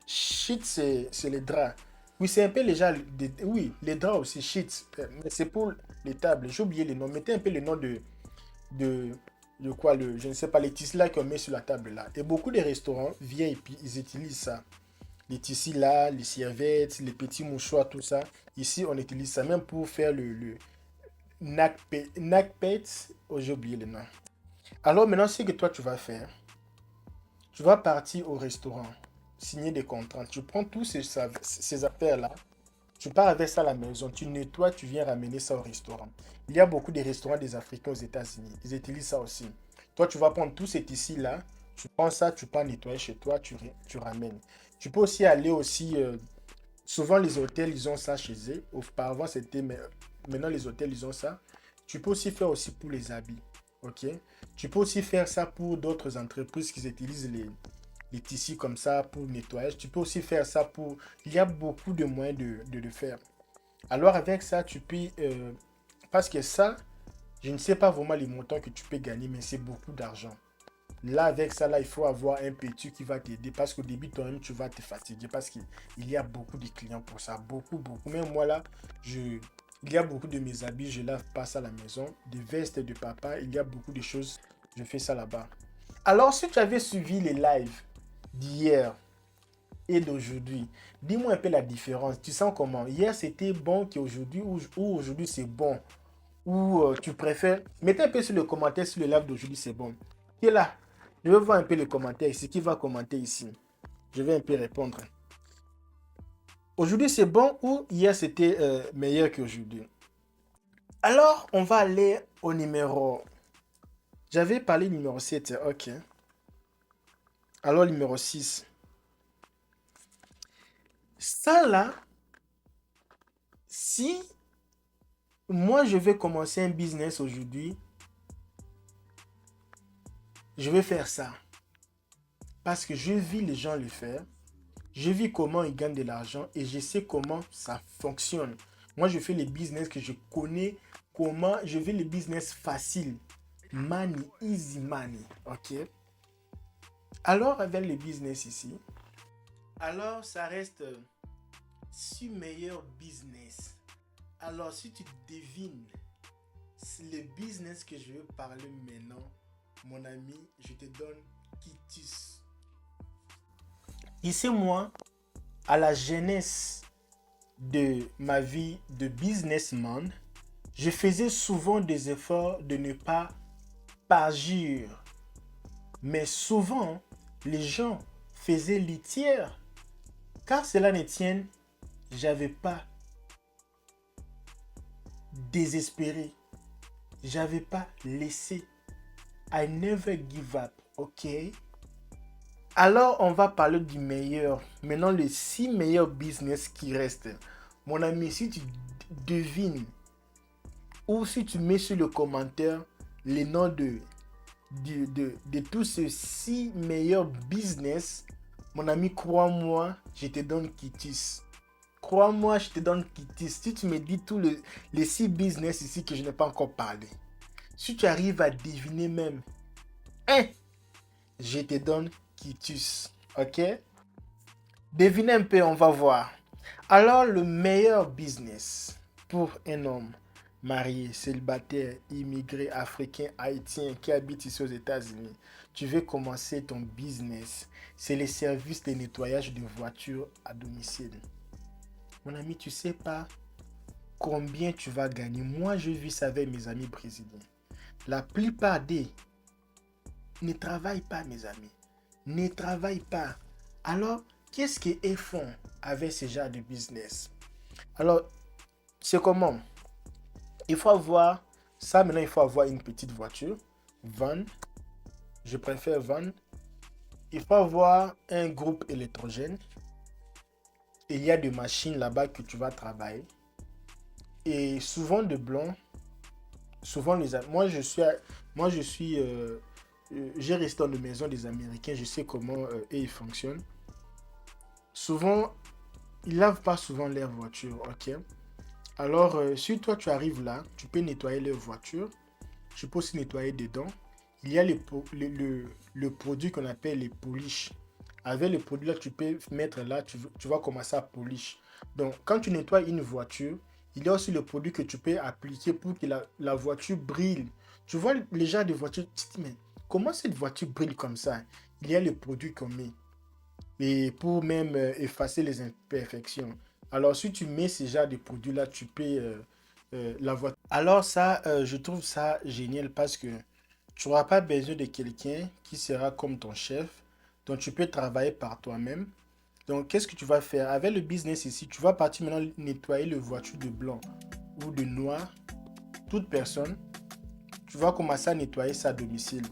Speaker 1: Shit, c'est les draps. Oui, c'est un peu les gens, oui, les draps aussi, sheets, mais c'est pour les tables. J'ai oublié les noms. Mettez un peu les noms de, de quoi, je ne sais pas, les tissus là qu'on met sur la table là. Et beaucoup de restaurants viennent et puis ils utilisent ça. Les tissus là, les serviettes, les petits mouchoirs, tout ça. Ici, on utilise ça même pour faire le nakpet. Oh, j'ai oublié le nom. Alors maintenant, ce que toi tu vas faire, tu vas partir au restaurant, signer des contrats. Tu prends tous ces affaires-là, tu pars avec ça à la maison, tu nettoies, tu viens ramener ça au restaurant. Il y a beaucoup de restaurants des Africains aux États-Unis. Ils utilisent ça aussi. Toi, tu vas prendre tous ces tissus-là, tu prends ça, tu pars nettoyer chez toi, tu ramènes. Tu peux aussi aller aussi. Souvent, les hôtels, ils ont ça chez eux. Auparavant, c'était. Mais maintenant, les hôtels, ils ont ça. Tu peux aussi faire aussi pour les habits. OK? Tu peux aussi faire ça pour d'autres entreprises qui utilisent les tissus comme ça pour le nettoyage. Tu peux aussi faire ça pour... Il y a beaucoup de moyens de le faire. Alors avec ça, tu peux... parce que ça, je ne sais pas vraiment les montants que tu peux gagner, mais c'est beaucoup d'argent. Là, avec ça, là, il faut avoir un petit qui va t'aider parce qu'au début, toi-même, tu vas te fatiguer parce qu'il y a beaucoup de clients pour ça. Beaucoup, beaucoup. Même moi, là, il y a beaucoup de mes habits, je lave pas ça à la maison. Des vestes de papa, il y a beaucoup de choses, je fais ça là-bas. Alors, si tu avais suivi les lives d'hier et d'aujourd'hui, dis-moi un peu la différence. Tu sens comment? Hier, c'était bon qu'aujourd'hui ou aujourd'hui, c'est bon. Ou tu préfères... Mettez un peu sur le commentaire si le live d'aujourd'hui, c'est bon. Qui est là? Je vais voir un peu les commentaires ici. Qui va commenter ici? Je vais un peu répondre. Aujourd'hui, c'est bon ou hier, c'était meilleur qu'aujourd'hui? Alors, on va aller au numéro... J'avais parlé numéro 7. Ok. Alors, numéro 6. Ça, là, si moi, je vais commencer un business aujourd'hui, je vais faire ça. Parce que je vis les gens le faire. Je vis comment ils gagnent de l'argent et je sais comment ça fonctionne. Moi, je fais les business que je connais, comment je fais les business faciles. Money, easy money. OK? Alors, avec les business ici, alors ça reste si meilleur business. Alors, si tu devines le business que je veux parler maintenant, mon ami, je te donne Kitus. Ici, moi, à la jeunesse de ma vie de businessman, je faisais souvent des efforts de ne pas parjure. Mais souvent, les gens faisaient litière. Car cela ne tienne, j'avais pas désespéré. J'avais pas laissé. I never give up, ok? Alors, on va parler du meilleur. Maintenant, les 6 meilleurs business qui restent. Mon ami, si tu devines ou si tu mets sur le commentaire les noms de tous ces 6 meilleurs business, mon ami, crois-moi, je te donne Kitis. Crois-moi, je te donne Kitis. Si tu me dis tous les 6 business ici que je n'ai pas encore parlé, si tu arrives à deviner même un, je te donne Kitus. Ok? Devine un peu, on va voir. Alors, le meilleur business pour un homme marié, célibataire, immigré, africain, haïtien qui habite ici aux États-Unis, tu veux commencer ton business, c'est les services de nettoyage de voitures à domicile. Mon ami, tu sais pas combien tu vas gagner. Moi, je vis ça avec mes amis brésiliens. La plupart des ne travaillent pas, mes amis. Ne travaillent pas. Alors, qu'est-ce qu'ils font avec ce genre de business? Alors, c'est comment? Il faut avoir, ça maintenant, il faut avoir une petite voiture, van, je préfère van. Il faut avoir un groupe électrogène. Il y a des machines là-bas que tu vas travailler. Et souvent de blanc, souvent les... j'ai resté dans la maison des Américains, je sais comment ils fonctionnent. Souvent, ils lavent pas souvent leur voiture, ok? Alors, si toi tu arrives là, tu peux nettoyer leur voiture. Tu peux aussi nettoyer dedans. Il y a le produit qu'on appelle les polish. Avec le produit là, tu peux mettre là, tu vas commencer à polish. Donc, quand tu nettoies une voiture, il y a aussi le produit que tu peux appliquer pour que la voiture brille. Tu vois les gens des voitures, tu te dis, mais comment cette voiture brille comme ça? Il y a le produit qu'on met. Et pour même effacer les imperfections. Alors, si tu mets ce genre de produit-là, tu peux la voiture. Alors ça, je trouve ça génial parce que tu n'auras pas besoin de quelqu'un qui sera comme ton chef. Donc, tu peux travailler par toi-même. Donc, qu'est-ce que tu vas faire? Avec le business ici, tu vas partir maintenant nettoyer le voiture de blanc ou de noir. Toute personne, tu vas commencer à nettoyer sa domicile.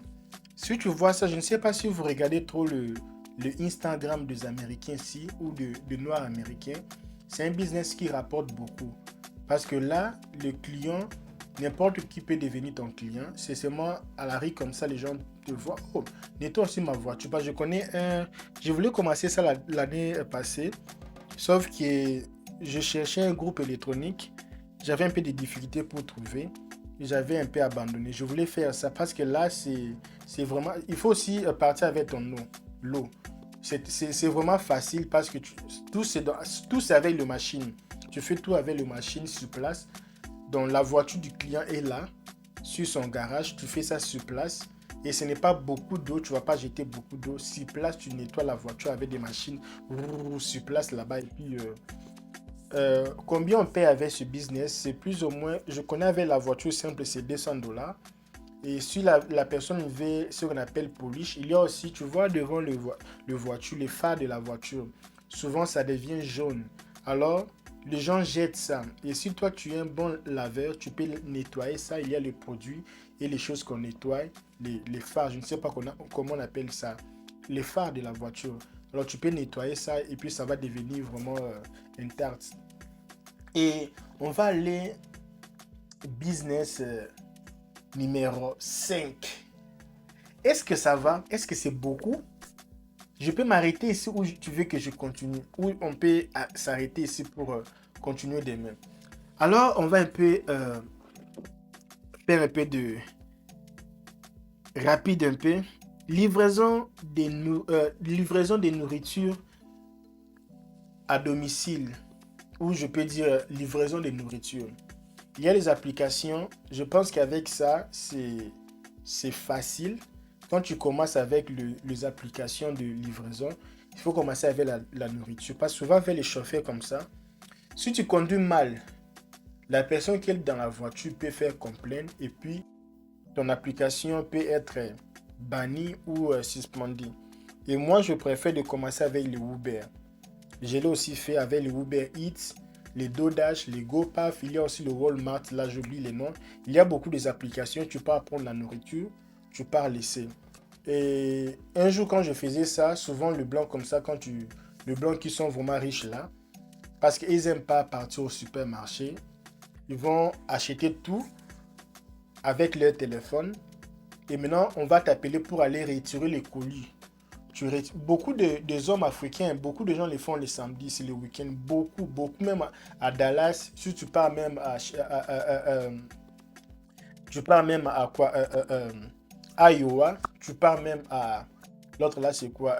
Speaker 1: Si tu vois ça, je ne sais pas si vous regardez trop le Instagram des Américains ici ou de Noirs américains. C'est un business qui rapporte beaucoup. Parce que là, le client, n'importe qui peut devenir ton client. C'est seulement à la rue comme ça, les gens te voient. Oh, nettoie aussi ma voiture. Parce que je connais un. Je voulais commencer ça l'année passée. Sauf que je cherchais un groupe électronique. J'avais un peu de difficultés pour trouver. J'avais un peu abandonné. Je voulais faire ça parce que là, c'est vraiment. Il faut aussi partir avec ton eau. L'eau. C'est vraiment facile parce que tout c'est avec le machine. Tu fais tout avec le machine sur place. Donc la voiture du client est là, sur son garage. Tu fais ça sur place. Et ce n'est pas beaucoup d'eau. Tu ne vas pas jeter beaucoup d'eau. Sur place, tu nettoies la voiture avec des machines sur place là-bas. Et puis, combien on paie avec ce business? C'est plus ou moins. Je connais avec la voiture simple, c'est $200. Et si la personne veut ce qu'on appelle polish, il y a aussi, tu vois, devant le voiture, les phares de la voiture. Souvent, ça devient jaune. Alors, les gens jettent ça. Et si toi, tu es un bon laveur, tu peux nettoyer ça. Il y a les produits et les choses qu'on nettoie. Les phares, je ne sais pas comment on appelle ça. Les phares de la voiture. Alors, tu peux nettoyer ça et puis ça va devenir vraiment intact. Et on va aller business numéro 5. Est-ce que ça va? Est-ce que c'est beaucoup? Je peux m'arrêter ici ou tu veux que je continue? Ou on peut s'arrêter ici pour continuer demain. Alors, on va un peu faire un peu de rapide un peu. Livraison des nourritures à domicile. Ou je peux dire livraison de nourriture. Il y a les applications. Je pense qu'avec ça, c'est facile. Quand tu commences avec les applications de livraison, il faut commencer avec la nourriture. Parce que souvent, avec les chauffeurs comme ça, si tu conduis mal, la personne qui est dans la voiture peut faire complaint et puis ton application peut être bannie ou suspendue. Et moi, je préfère de commencer avec les Uber. Je l'ai aussi fait avec les Uber Eats, les DoorDash, les GoPath, il y a aussi le Walmart, là j'oublie les noms. Il y a beaucoup d'applications, tu pars prendre la nourriture, tu pars laisser. Et un jour quand je faisais ça, souvent le blanc comme ça, le blanc qui sont vraiment riches là, parce qu'ils n'aiment pas partir au supermarché, ils vont acheter tout avec leur téléphone. Et maintenant, on va t'appeler pour aller retirer les colis. Beaucoup de hommes africains, beaucoup de gens les font les samedis, c'est le week-end. Beaucoup, beaucoup. Même à Dallas, si tu pars même tu pars même à quoi Iowa, tu pars même à l'autre là c'est quoi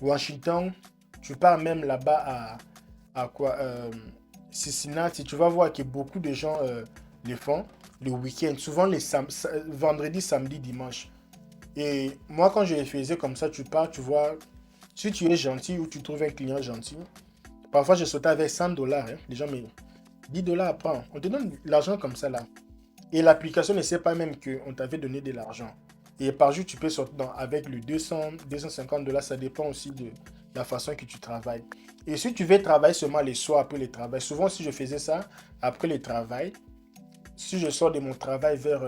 Speaker 1: Washington, tu pars même là-bas à quoi Cincinnati, tu vas voir que beaucoup de gens les font le week-end, souvent les vendredi, samedi, dimanche. Et moi, quand je les faisais comme ça, tu pars, tu vois, si tu es gentil ou tu trouves un client gentil, parfois je sautais avec $100. Hein, les gens me $10 prends. On te donne l'argent comme ça là. Et l'application ne sait pas même qu'on t'avait donné de l'argent. Et par jour, tu peux sortir avec le 200, $250, ça dépend aussi de la façon que tu travailles. Et si tu veux travailler seulement les soirs après le travail, souvent si je faisais ça après le travail, si je sors de mon travail vers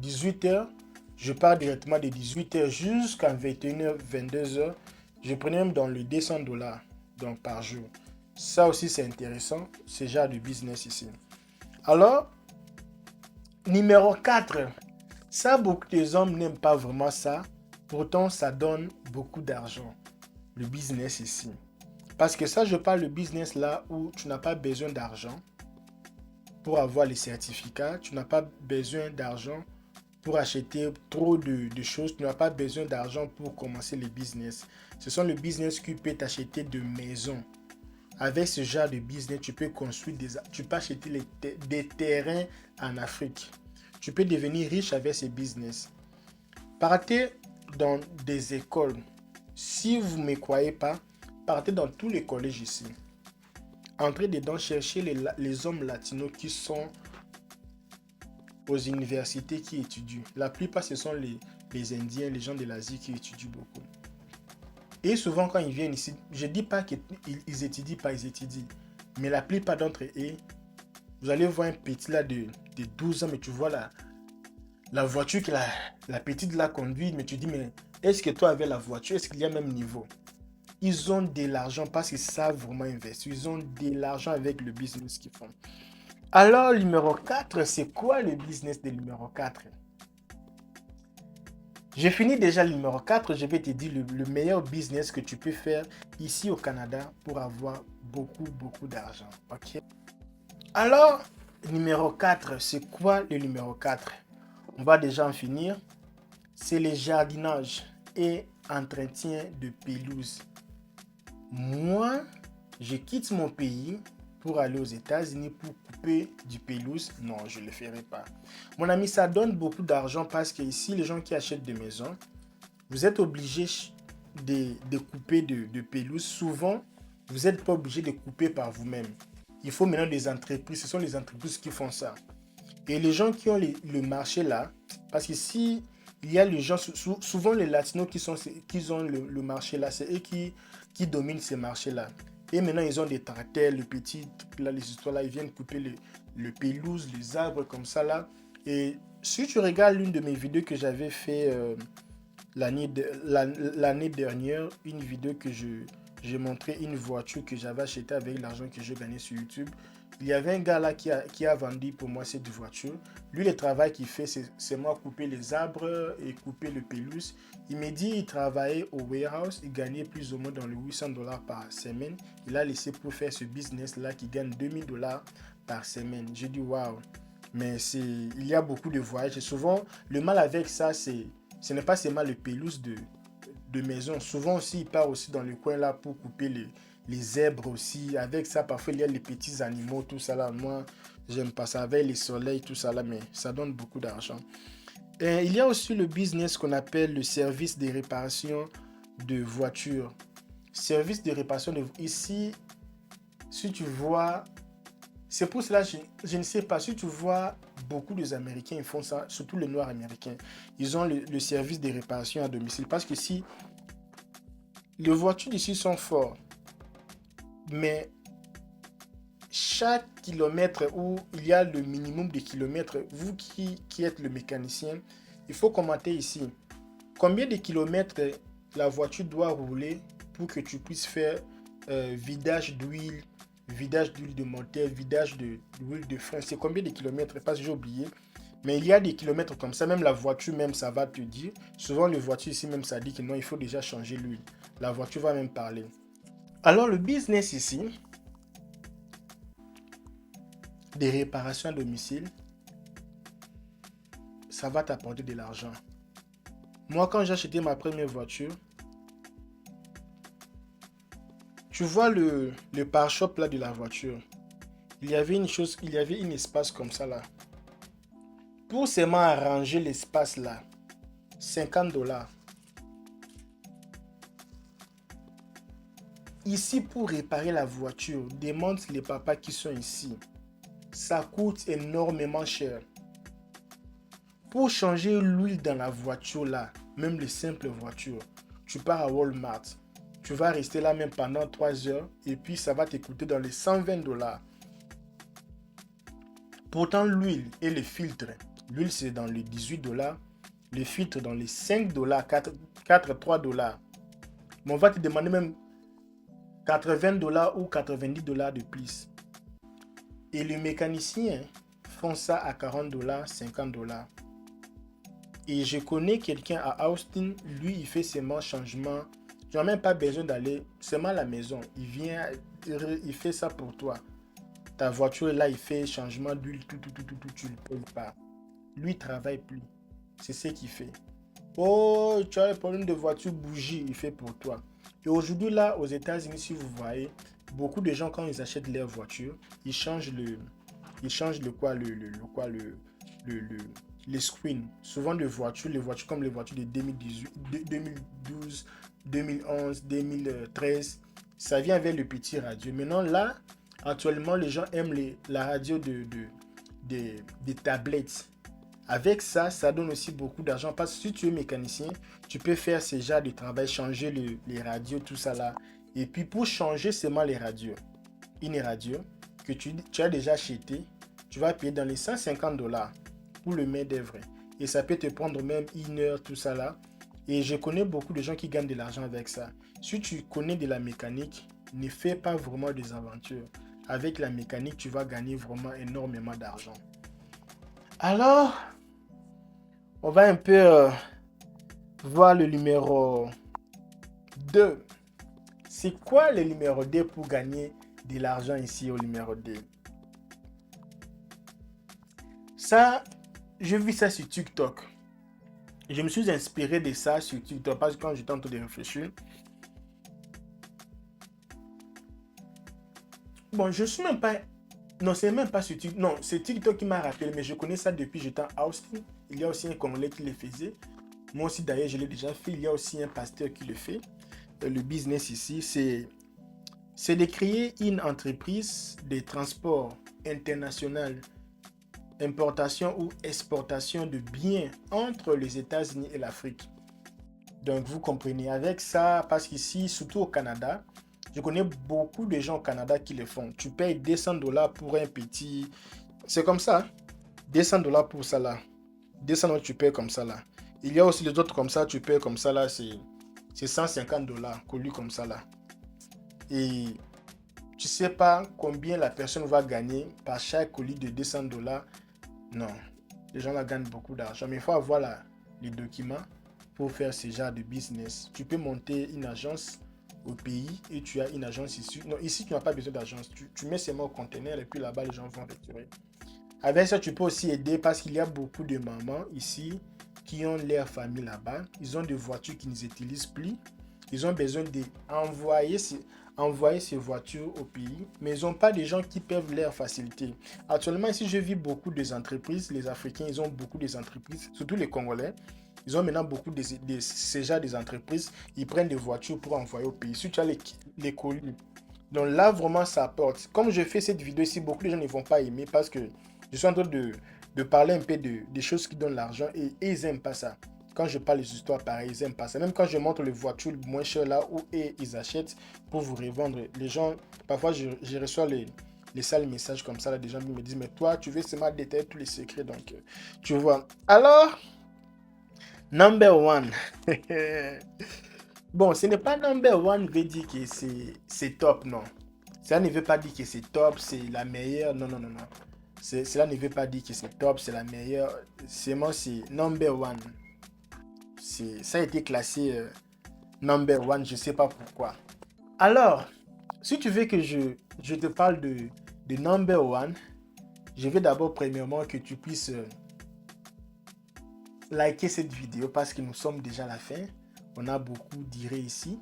Speaker 1: 18h, je pars directement de 18h jusqu'à 21h, 22h. Je prenais même dans le $200 donc par jour. Ça aussi, c'est intéressant, ce genre de business ici. Alors, numéro 4. Ça, beaucoup de hommes n'aiment pas vraiment ça. Pourtant, ça donne beaucoup d'argent. Le business ici. Parce que ça, je parle de business là où tu n'as pas besoin d'argent pour avoir les certificats. Tu n'as pas besoin d'argent pour acheter trop de choses. Tu n'as pas besoin d'argent pour commencer les business. Ce sont les business qui peuvent t'acheter de maisons. avec ce genre de business, tu peux construire tu peux acheter des terrains en Afrique. Tu peux devenir riche avec ce business. Partez dans des écoles. Si vous ne me croyez pas, partez dans tous les collèges ici. Entrez dedans, cherchez les hommes latinos qui sont aux universités qui étudient. La plupart, ce sont les Indiens, les gens de l'Asie qui étudient beaucoup. Et souvent, quand ils viennent ici, je ne dis pas qu'ils étudient pas, ils étudient. Mais la plupart d'entre eux, vous allez voir un petit là de 12 ans, mais tu vois la voiture que la petite là conduit, mais tu dis, mais est-ce que toi avec la voiture, est-ce qu'il y a même niveau? Ils ont de l'argent parce qu'ils savent vraiment investir. Ils ont de l'argent avec le business qu'ils font. Alors, numéro 4, c'est quoi le business de numéro 4? J'ai fini déjà le numéro 4. Je vais te dire le meilleur business que tu peux faire ici au Canada pour avoir beaucoup d'argent. Ok? Alors, numéro 4, c'est quoi le numéro 4? On va déjà en finir. C'est le jardinage et entretien de pelouse. Moi, je quitte mon pays pour aller aux États-Unis pour couper du pelouse. Non, je ne le ferai pas. Mon ami, ça donne beaucoup d'argent parce que ici, les gens qui achètent des maisons, vous êtes obligés de couper de pelouse. Souvent, vous n'êtes pas obligé de couper par vous-même. Il faut maintenant des entreprises. Ce sont les entreprises qui font ça. Et les gens qui ont le marché là, parce que si il y a les gens, souvent les Latinos qui ont le marché là, c'est eux qui dominent ces marchés-là. Et maintenant, ils ont des tracteurs, le petit, là, les histoires là, ils viennent couper le pelouse, les arbres comme ça là. Et si tu regardes l'une de mes vidéos que j'avais fait l'année dernière, une vidéo que j'ai montré une voiture que j'avais achetée avec l'argent que j'ai gagné sur YouTube. Il y avait un gars là qui a vendu pour moi cette voiture. Lui, le travail qu'il fait, c'est moi couper les arbres et couper le pelouse. Il m'a dit qu'il travaillait au warehouse. Il gagnait plus ou moins dans les $800 par semaine. Il a laissé pour faire ce business-là qui gagne $2000 par semaine. J'ai dit, waouh. Mais il y a beaucoup de voyages. Et souvent, le mal avec ça, ce n'est pas seulement le pelouse de maison. Souvent aussi, il part aussi dans le coin là pour couper les zèbres aussi. Avec ça, parfois, il y a les petits animaux, tout ça là. Moi, j'aime pas ça. Avec les soleils, tout ça là, mais ça donne beaucoup d'argent. Et il y a aussi le business qu'on appelle le service de réparation de voitures. Service de réparation de ici, si tu vois, c'est pour cela que je ne sais pas, si tu vois beaucoup des Américains, ils font ça, surtout les Noirs américains. Ils ont le service de réparation à domicile. Parce que si les voitures ici sont fortes, mais chaque kilomètre où il y a le minimum de kilomètres, vous qui êtes le mécanicien, il faut commenter ici. Combien de kilomètres la voiture doit rouler pour que tu puisses faire vidage d'huile de moteur, vidage d'huile de frein. C'est combien de kilomètres? Parce que j'ai oublié. Mais il y a des kilomètres comme ça. Même la voiture, même ça va te dire. Souvent, les voitures ici, même ça dit que non, il faut déjà changer l'huile. La voiture va même parler. Alors, le business ici, des réparations à domicile, ça va t'apporter de l'argent. Moi, quand j'ai acheté ma première voiture, tu vois le pare-choc là de la voiture. Il y avait un espace comme ça là. Pour seulement arranger l'espace là, $50. Ici, pour réparer la voiture, demande les papas qui sont ici. Ça coûte énormément cher. Pour changer l'huile dans la voiture là, même les simples voitures, tu pars à Walmart. Tu vas rester là même pendant 3 heures et puis ça va te coûter dans les $120. Pourtant, l'huile et le filtre, l'huile c'est dans les $18, le filtre dans les $5, 3 $. Mais on va te demander même $80 ou $90 de plus. Et les mécaniciens font ça à $40, $50. Et je connais quelqu'un à Austin, lui il fait seulement changement. Tu n'as même pas besoin d'aller seulement à la maison. Il vient, il fait ça pour toi. Ta voiture là, il fait changement d'huile, tout, tu ne le payes pas. Lui, il travaille plus. C'est ce qu'il fait. Oh, tu as un problème de voiture, bougie, il fait pour toi. Et aujourd'hui là, aux États-Unis, si vous voyez, beaucoup de gens, quand ils achètent leur voiture, ils changent le, les screens. Souvent de voitures, les voitures comme les voitures de 2018, 2012, 2011, 2013, ça vient avec le petit radio. Maintenant, là, actuellement, les gens aiment la radio des tablettes. Avec ça, ça donne aussi beaucoup d'argent parce que si tu es mécanicien, tu peux faire ce genre de travail, changer les radios, tout ça là. Et puis pour changer seulement les radios, une radio que tu as déjà acheté, tu vas payer dans les 150 dollars pour le main d'œuvre. Et ça peut te prendre même une heure, tout ça là. Et je connais beaucoup de gens qui gagnent de l'argent avec ça. Si tu connais de la mécanique, ne fais pas vraiment des aventures. Avec la mécanique, tu vas gagner vraiment énormément d'argent. Alors, on va un peu voir le numéro 2. C'est quoi le numéro 2 pour gagner de l'argent ici au numéro 2? Ça, j'ai vu ça sur TikTok. Je me suis inspiré de ça sur TikTok parce que quand j'étais en train de réfléchir, bon, je suis même pas. Non, c'est même pas sur TikTok. Non, c'est TikTok qui m'a rappelé, mais je connais ça depuis que j'étais en Austin. Il y a aussi un Congolais qui le faisait. Moi aussi, d'ailleurs, je l'ai déjà fait. Il y a aussi un pasteur qui le fait. Le business ici, c'est de créer une entreprise de transport international, importation ou exportation de biens entre les États-Unis et l'Afrique. Donc, vous comprenez, avec ça, parce qu'ici, surtout au Canada, je connais beaucoup de gens au Canada qui le font. Tu payes 200 dollars pour un petit. C'est comme ça. 200 dollars pour ça là. 200 dollars, tu payes comme ça là. Il y a aussi les autres comme ça, tu payes comme ça là. C'est 150 dollars collus comme ça là. Et tu sais pas combien la personne va gagner par chaque colis de 200 dollars. Non. Les gens là gagnent beaucoup d'argent. Mais il faut avoir les documents pour faire ce genre de business. Tu peux monter une agence au pays et tu as une agence ici. Non, ici, tu n'as pas besoin d'agence. Tu mets seulement au conteneur et puis là-bas, les gens vont retirer. Avec ça, tu peux aussi aider parce qu'il y a beaucoup de mamans ici qui ont leur famille là-bas. Ils ont des voitures qu'ils n'utilisent plus. Ils ont besoin d'envoyer ces voitures au pays, mais ils n'ont pas de gens qui peuvent leur faciliter. Actuellement, ici, je vis beaucoup des entreprises. Les Africains, ils ont beaucoup des entreprises, surtout les Congolais. Ils ont maintenant beaucoup de ces genres des entreprises. Ils prennent des voitures pour envoyer au pays. Si tu as les colis. Donc là, vraiment, ça apporte. Comme je fais cette vidéo ici, beaucoup de gens ne vont pas aimer parce que je suis en train de parler un peu des choses qui donnent l'argent et ils n'aiment pas ça. Quand je parle des histoires pareilles, ils n'aiment pas ça. Même quand je montre les voitures moins chères là où ils achètent pour vous revendre, les gens, parfois je reçois les sales messages comme ça, là, des gens qui me disent, mais toi, tu veux seulement détailler tous les secrets. Donc, tu vois. Alors, number one. Bon, ce n'est pas number one veut dire que c'est top, non. Ça ne veut pas dire que c'est top, c'est la meilleure. Non, non, non, non. Cela ne veut pas dire que c'est top, c'est la meilleure. Seulement, c'est number one. Ça a été classé number one, je ne sais pas pourquoi. Alors, si tu veux que je te parle de number one, je veux d'abord premièrement que tu puisses liker cette vidéo parce que nous sommes déjà à la fin. On a beaucoup d'iré ici.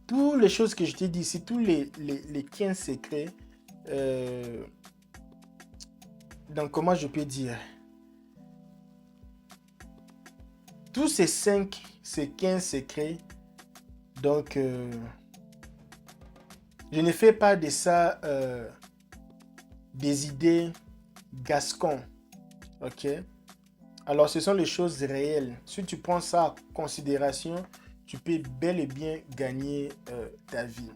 Speaker 1: Toutes les choses que je t'ai dit ici, tous les 15 secrets, donc comment je peux dire, tous ces 15 secrets, donc je ne fais pas de ça des idées gascons, ok? Alors ce sont les choses réelles. Si tu prends ça en considération, tu peux bel et bien gagner ta vie.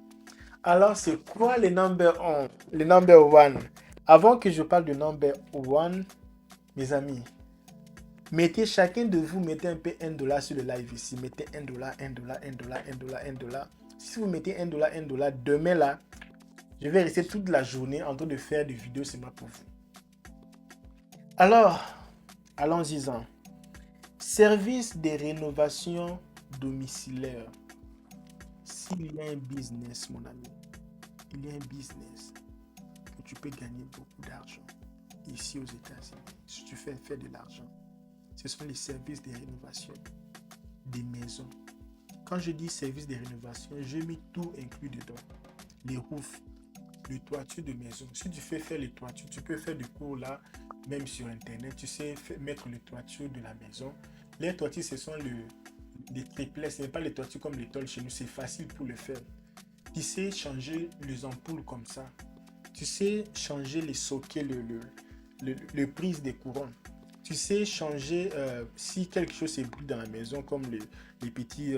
Speaker 1: Alors c'est quoi le number one? Avant que je parle de number one, mes amis, mettez chacun de vous, mettez un peu 1 dollar sur le live ici. Mettez 1 dollar, 1 dollar, 1 dollar, 1 dollar, 1 dollar. Si vous mettez 1 dollar, 1 dollar, demain là, je vais rester toute la journée en train de faire des vidéos seulement pour vous. Alors, allons-y-en. Service de rénovation domiciliaire. S'il y a un business, mon ami, il y a un business que tu peux gagner beaucoup d'argent ici aux États-Unis. Si tu fais faire de l'argent, ce sont les services de rénovation des maisons. Quand je dis service de rénovation, je mets tout inclus dedans. les roofs, les toitures de maison. Si tu fais faire les toitures, tu peux faire des cours là, même sur Internet. Tu sais mettre les toitures de la maison. Les toitures, ce sont les triplets. Ce n'est pas les toitures comme les tôles chez nous. C'est facile pour le faire. Tu sais changer les ampoules comme ça. Tu sais changer les sockets, le prise des courants. Tu sais changer si quelque chose s'ébrouille dans la maison, comme les petits.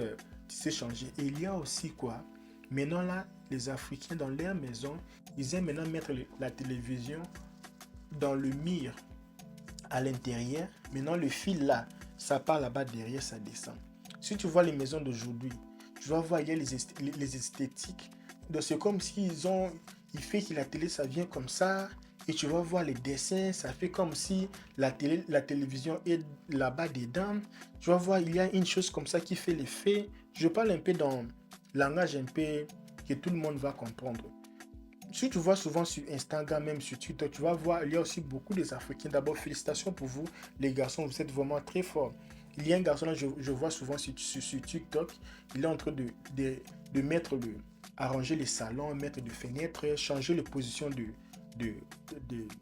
Speaker 1: Tu sais changer. Et il y a aussi quoi? Maintenant là, les Africains dans leur maison, ils aiment maintenant mettre la télévision dans le mur à l'intérieur. Maintenant le fil là, ça part là-bas derrière, ça descend. Si tu vois les maisons d'aujourd'hui, tu vas voir il y a les esthétiques. Donc c'est comme s'ils ont, il fait que la télé ça vient comme ça. Et tu vas voir les dessins, ça fait comme si la télévision est là-bas dedans. Tu vas voir, il y a une chose comme ça qui fait l'effet. Je parle un peu dans le langage un peu que tout le monde va comprendre. Si tu vois souvent sur Instagram, même sur Twitter, tu vas voir, il y a aussi beaucoup des Africains. D'abord, félicitations pour vous, les garçons, vous êtes vraiment très forts. Il y a un garçon là, je vois souvent sur TikTok, il est en train de mettre arranger les salons, mettre des fenêtres, changer les positions de,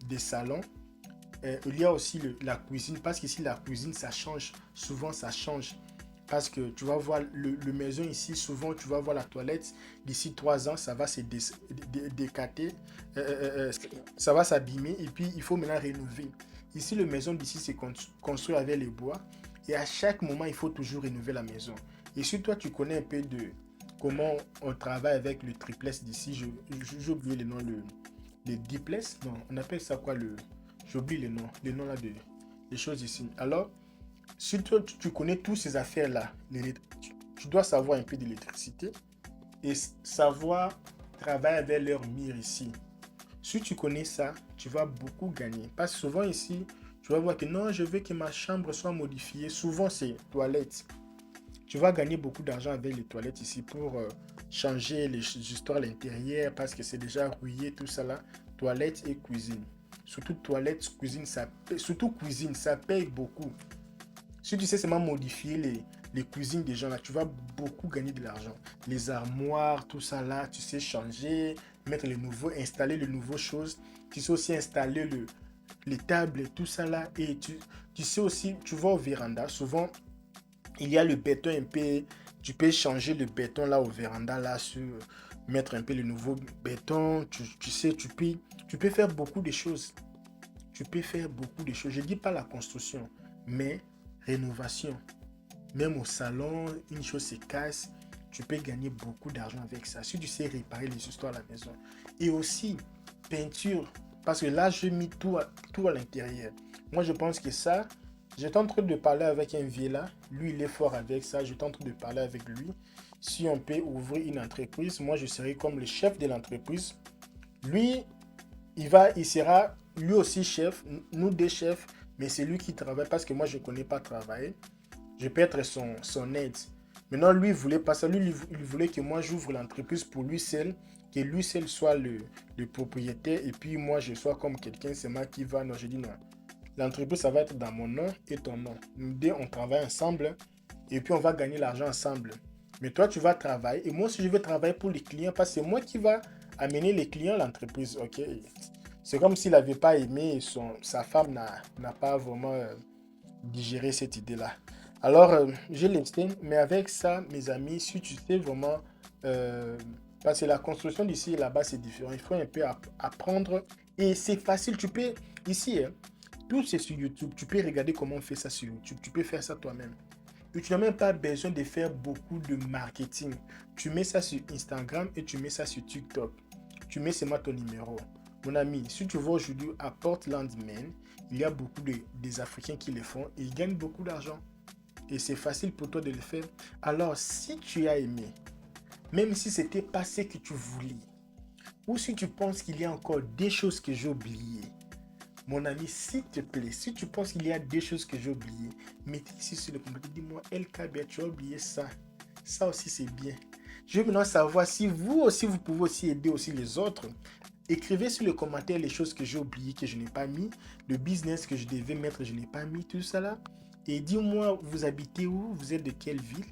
Speaker 1: des salons. Il y a aussi la cuisine, parce qu'ici la cuisine ça change, souvent ça change. Parce que tu vas voir le maison ici, souvent tu vas voir la toilette, d'ici 3 ans ça va se décater, ça va s'abîmer et puis il faut maintenant rénover. Ici le maison d'ici c'est construit avec les bois et à chaque moment il faut toujours rénover la maison. Et si toi tu connais un peu de comment on travaille avec le triplex d'ici, j'ai oublié le nom, le diplex, non, on appelle ça quoi j'oublie les noms là des choses ici. Alors, si toi, tu connais toutes ces affaires-là, tu dois savoir un peu d'électricité et savoir travailler avec leur mire ici. Si tu connais ça, tu vas beaucoup gagner. Parce que souvent ici, tu vas voir que non, je veux que ma chambre soit modifiée. Souvent, c'est toilettes. Tu vas gagner beaucoup d'argent avec les toilettes ici pour changer les histoires à l'intérieur parce que c'est déjà rouillé, tout ça là. Toilettes et cuisine. Surtout toilettes, cuisine, surtout cuisine, ça paye beaucoup. Si tu sais seulement modifier les cuisines des gens là, tu vas beaucoup gagner de l'argent. Les armoires, tout ça là, tu sais changer, mettre les nouveaux, installer les nouvelles choses. Tu sais aussi installer les tables, tout ça là. Et tu sais aussi, tu vas au véranda. Souvent, il y a le béton un peu. Tu peux changer le béton là au véranda là, mettre un peu le nouveau béton. Tu sais, tu peux faire beaucoup de choses. Tu peux faire beaucoup de choses. Je ne dis pas la construction, mais rénovation. Même au salon, une chose se casse, tu peux gagner beaucoup d'argent avec ça. Si tu sais réparer les histoires à la maison. Et aussi, peinture. Parce que là, j'ai mis tout à l'intérieur. Moi, je pense que ça, j'étais en train de parler avec un vieux là. Lui, il est fort avec ça. J'étais en train de parler avec lui. Si on peut ouvrir une entreprise, moi, je serai comme le chef de l'entreprise. Lui, il sera lui aussi chef, nous deux chefs, mais c'est lui qui travaille parce que moi, je ne connais pas travailler. Je peux être son aide. Maintenant, lui, il voulait pas ça. Lui, il voulait que moi, j'ouvre l'entreprise pour lui seul, que lui seul soit le propriétaire, et puis moi, je sois comme quelqu'un, c'est moi qui va. Non, je dis non. L'entreprise, ça va être dans mon nom et ton nom. Nous deux, on travaille ensemble, et puis on va gagner l'argent ensemble. Mais toi, tu vas travailler, et moi aussi, je vais travailler pour les clients, parce que c'est moi qui va amener les clients à l'entreprise, ok? C'est comme s'il n'avait pas aimé, et sa femme n'a pas vraiment digéré cette idée-là. Alors, j'ai l'instinct, mais avec ça, mes amis, si tu sais vraiment, euh, parce que la construction d'ici et là-bas, c'est différent, il faut un peu apprendre. Et c'est facile, tu peux, ici, hein, tout c'est sur YouTube, tu peux regarder comment on fait ça sur YouTube, tu peux faire ça toi-même. Et tu n'as même pas besoin de faire beaucoup de marketing. Tu mets ça sur Instagram et tu mets ça sur TikTok. Tu mets seulement ton numéro. Mon ami, si tu vas aujourd'hui à Portland, Maine, il y a beaucoup des Africains qui le font et ils gagnent beaucoup d'argent. Et c'est facile pour toi de le faire. Alors, si tu as aimé, même si c'était pas ce que tu voulais, ou si tu penses qu'il y a encore des choses que j'ai oubliées, mon ami, s'il te plaît, si tu penses qu'il y a des choses que j'ai oubliées, mettez ici sur le commentaire, dis-moi, LK, tu as oublié ça. Ça aussi, c'est bien. Je veux maintenant savoir si vous aussi, vous pouvez aussi aider aussi les autres. Écrivez sur le commentaire les choses que j'ai oubliées, que je n'ai pas mis, le business que je devais mettre, je n'ai pas mis, tout ça là. Et dis-moi, vous habitez où? Vous êtes de quelle ville?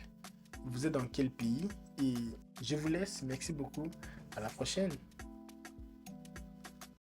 Speaker 1: Vous êtes dans quel pays? Et je vous laisse. Merci beaucoup. À la prochaine.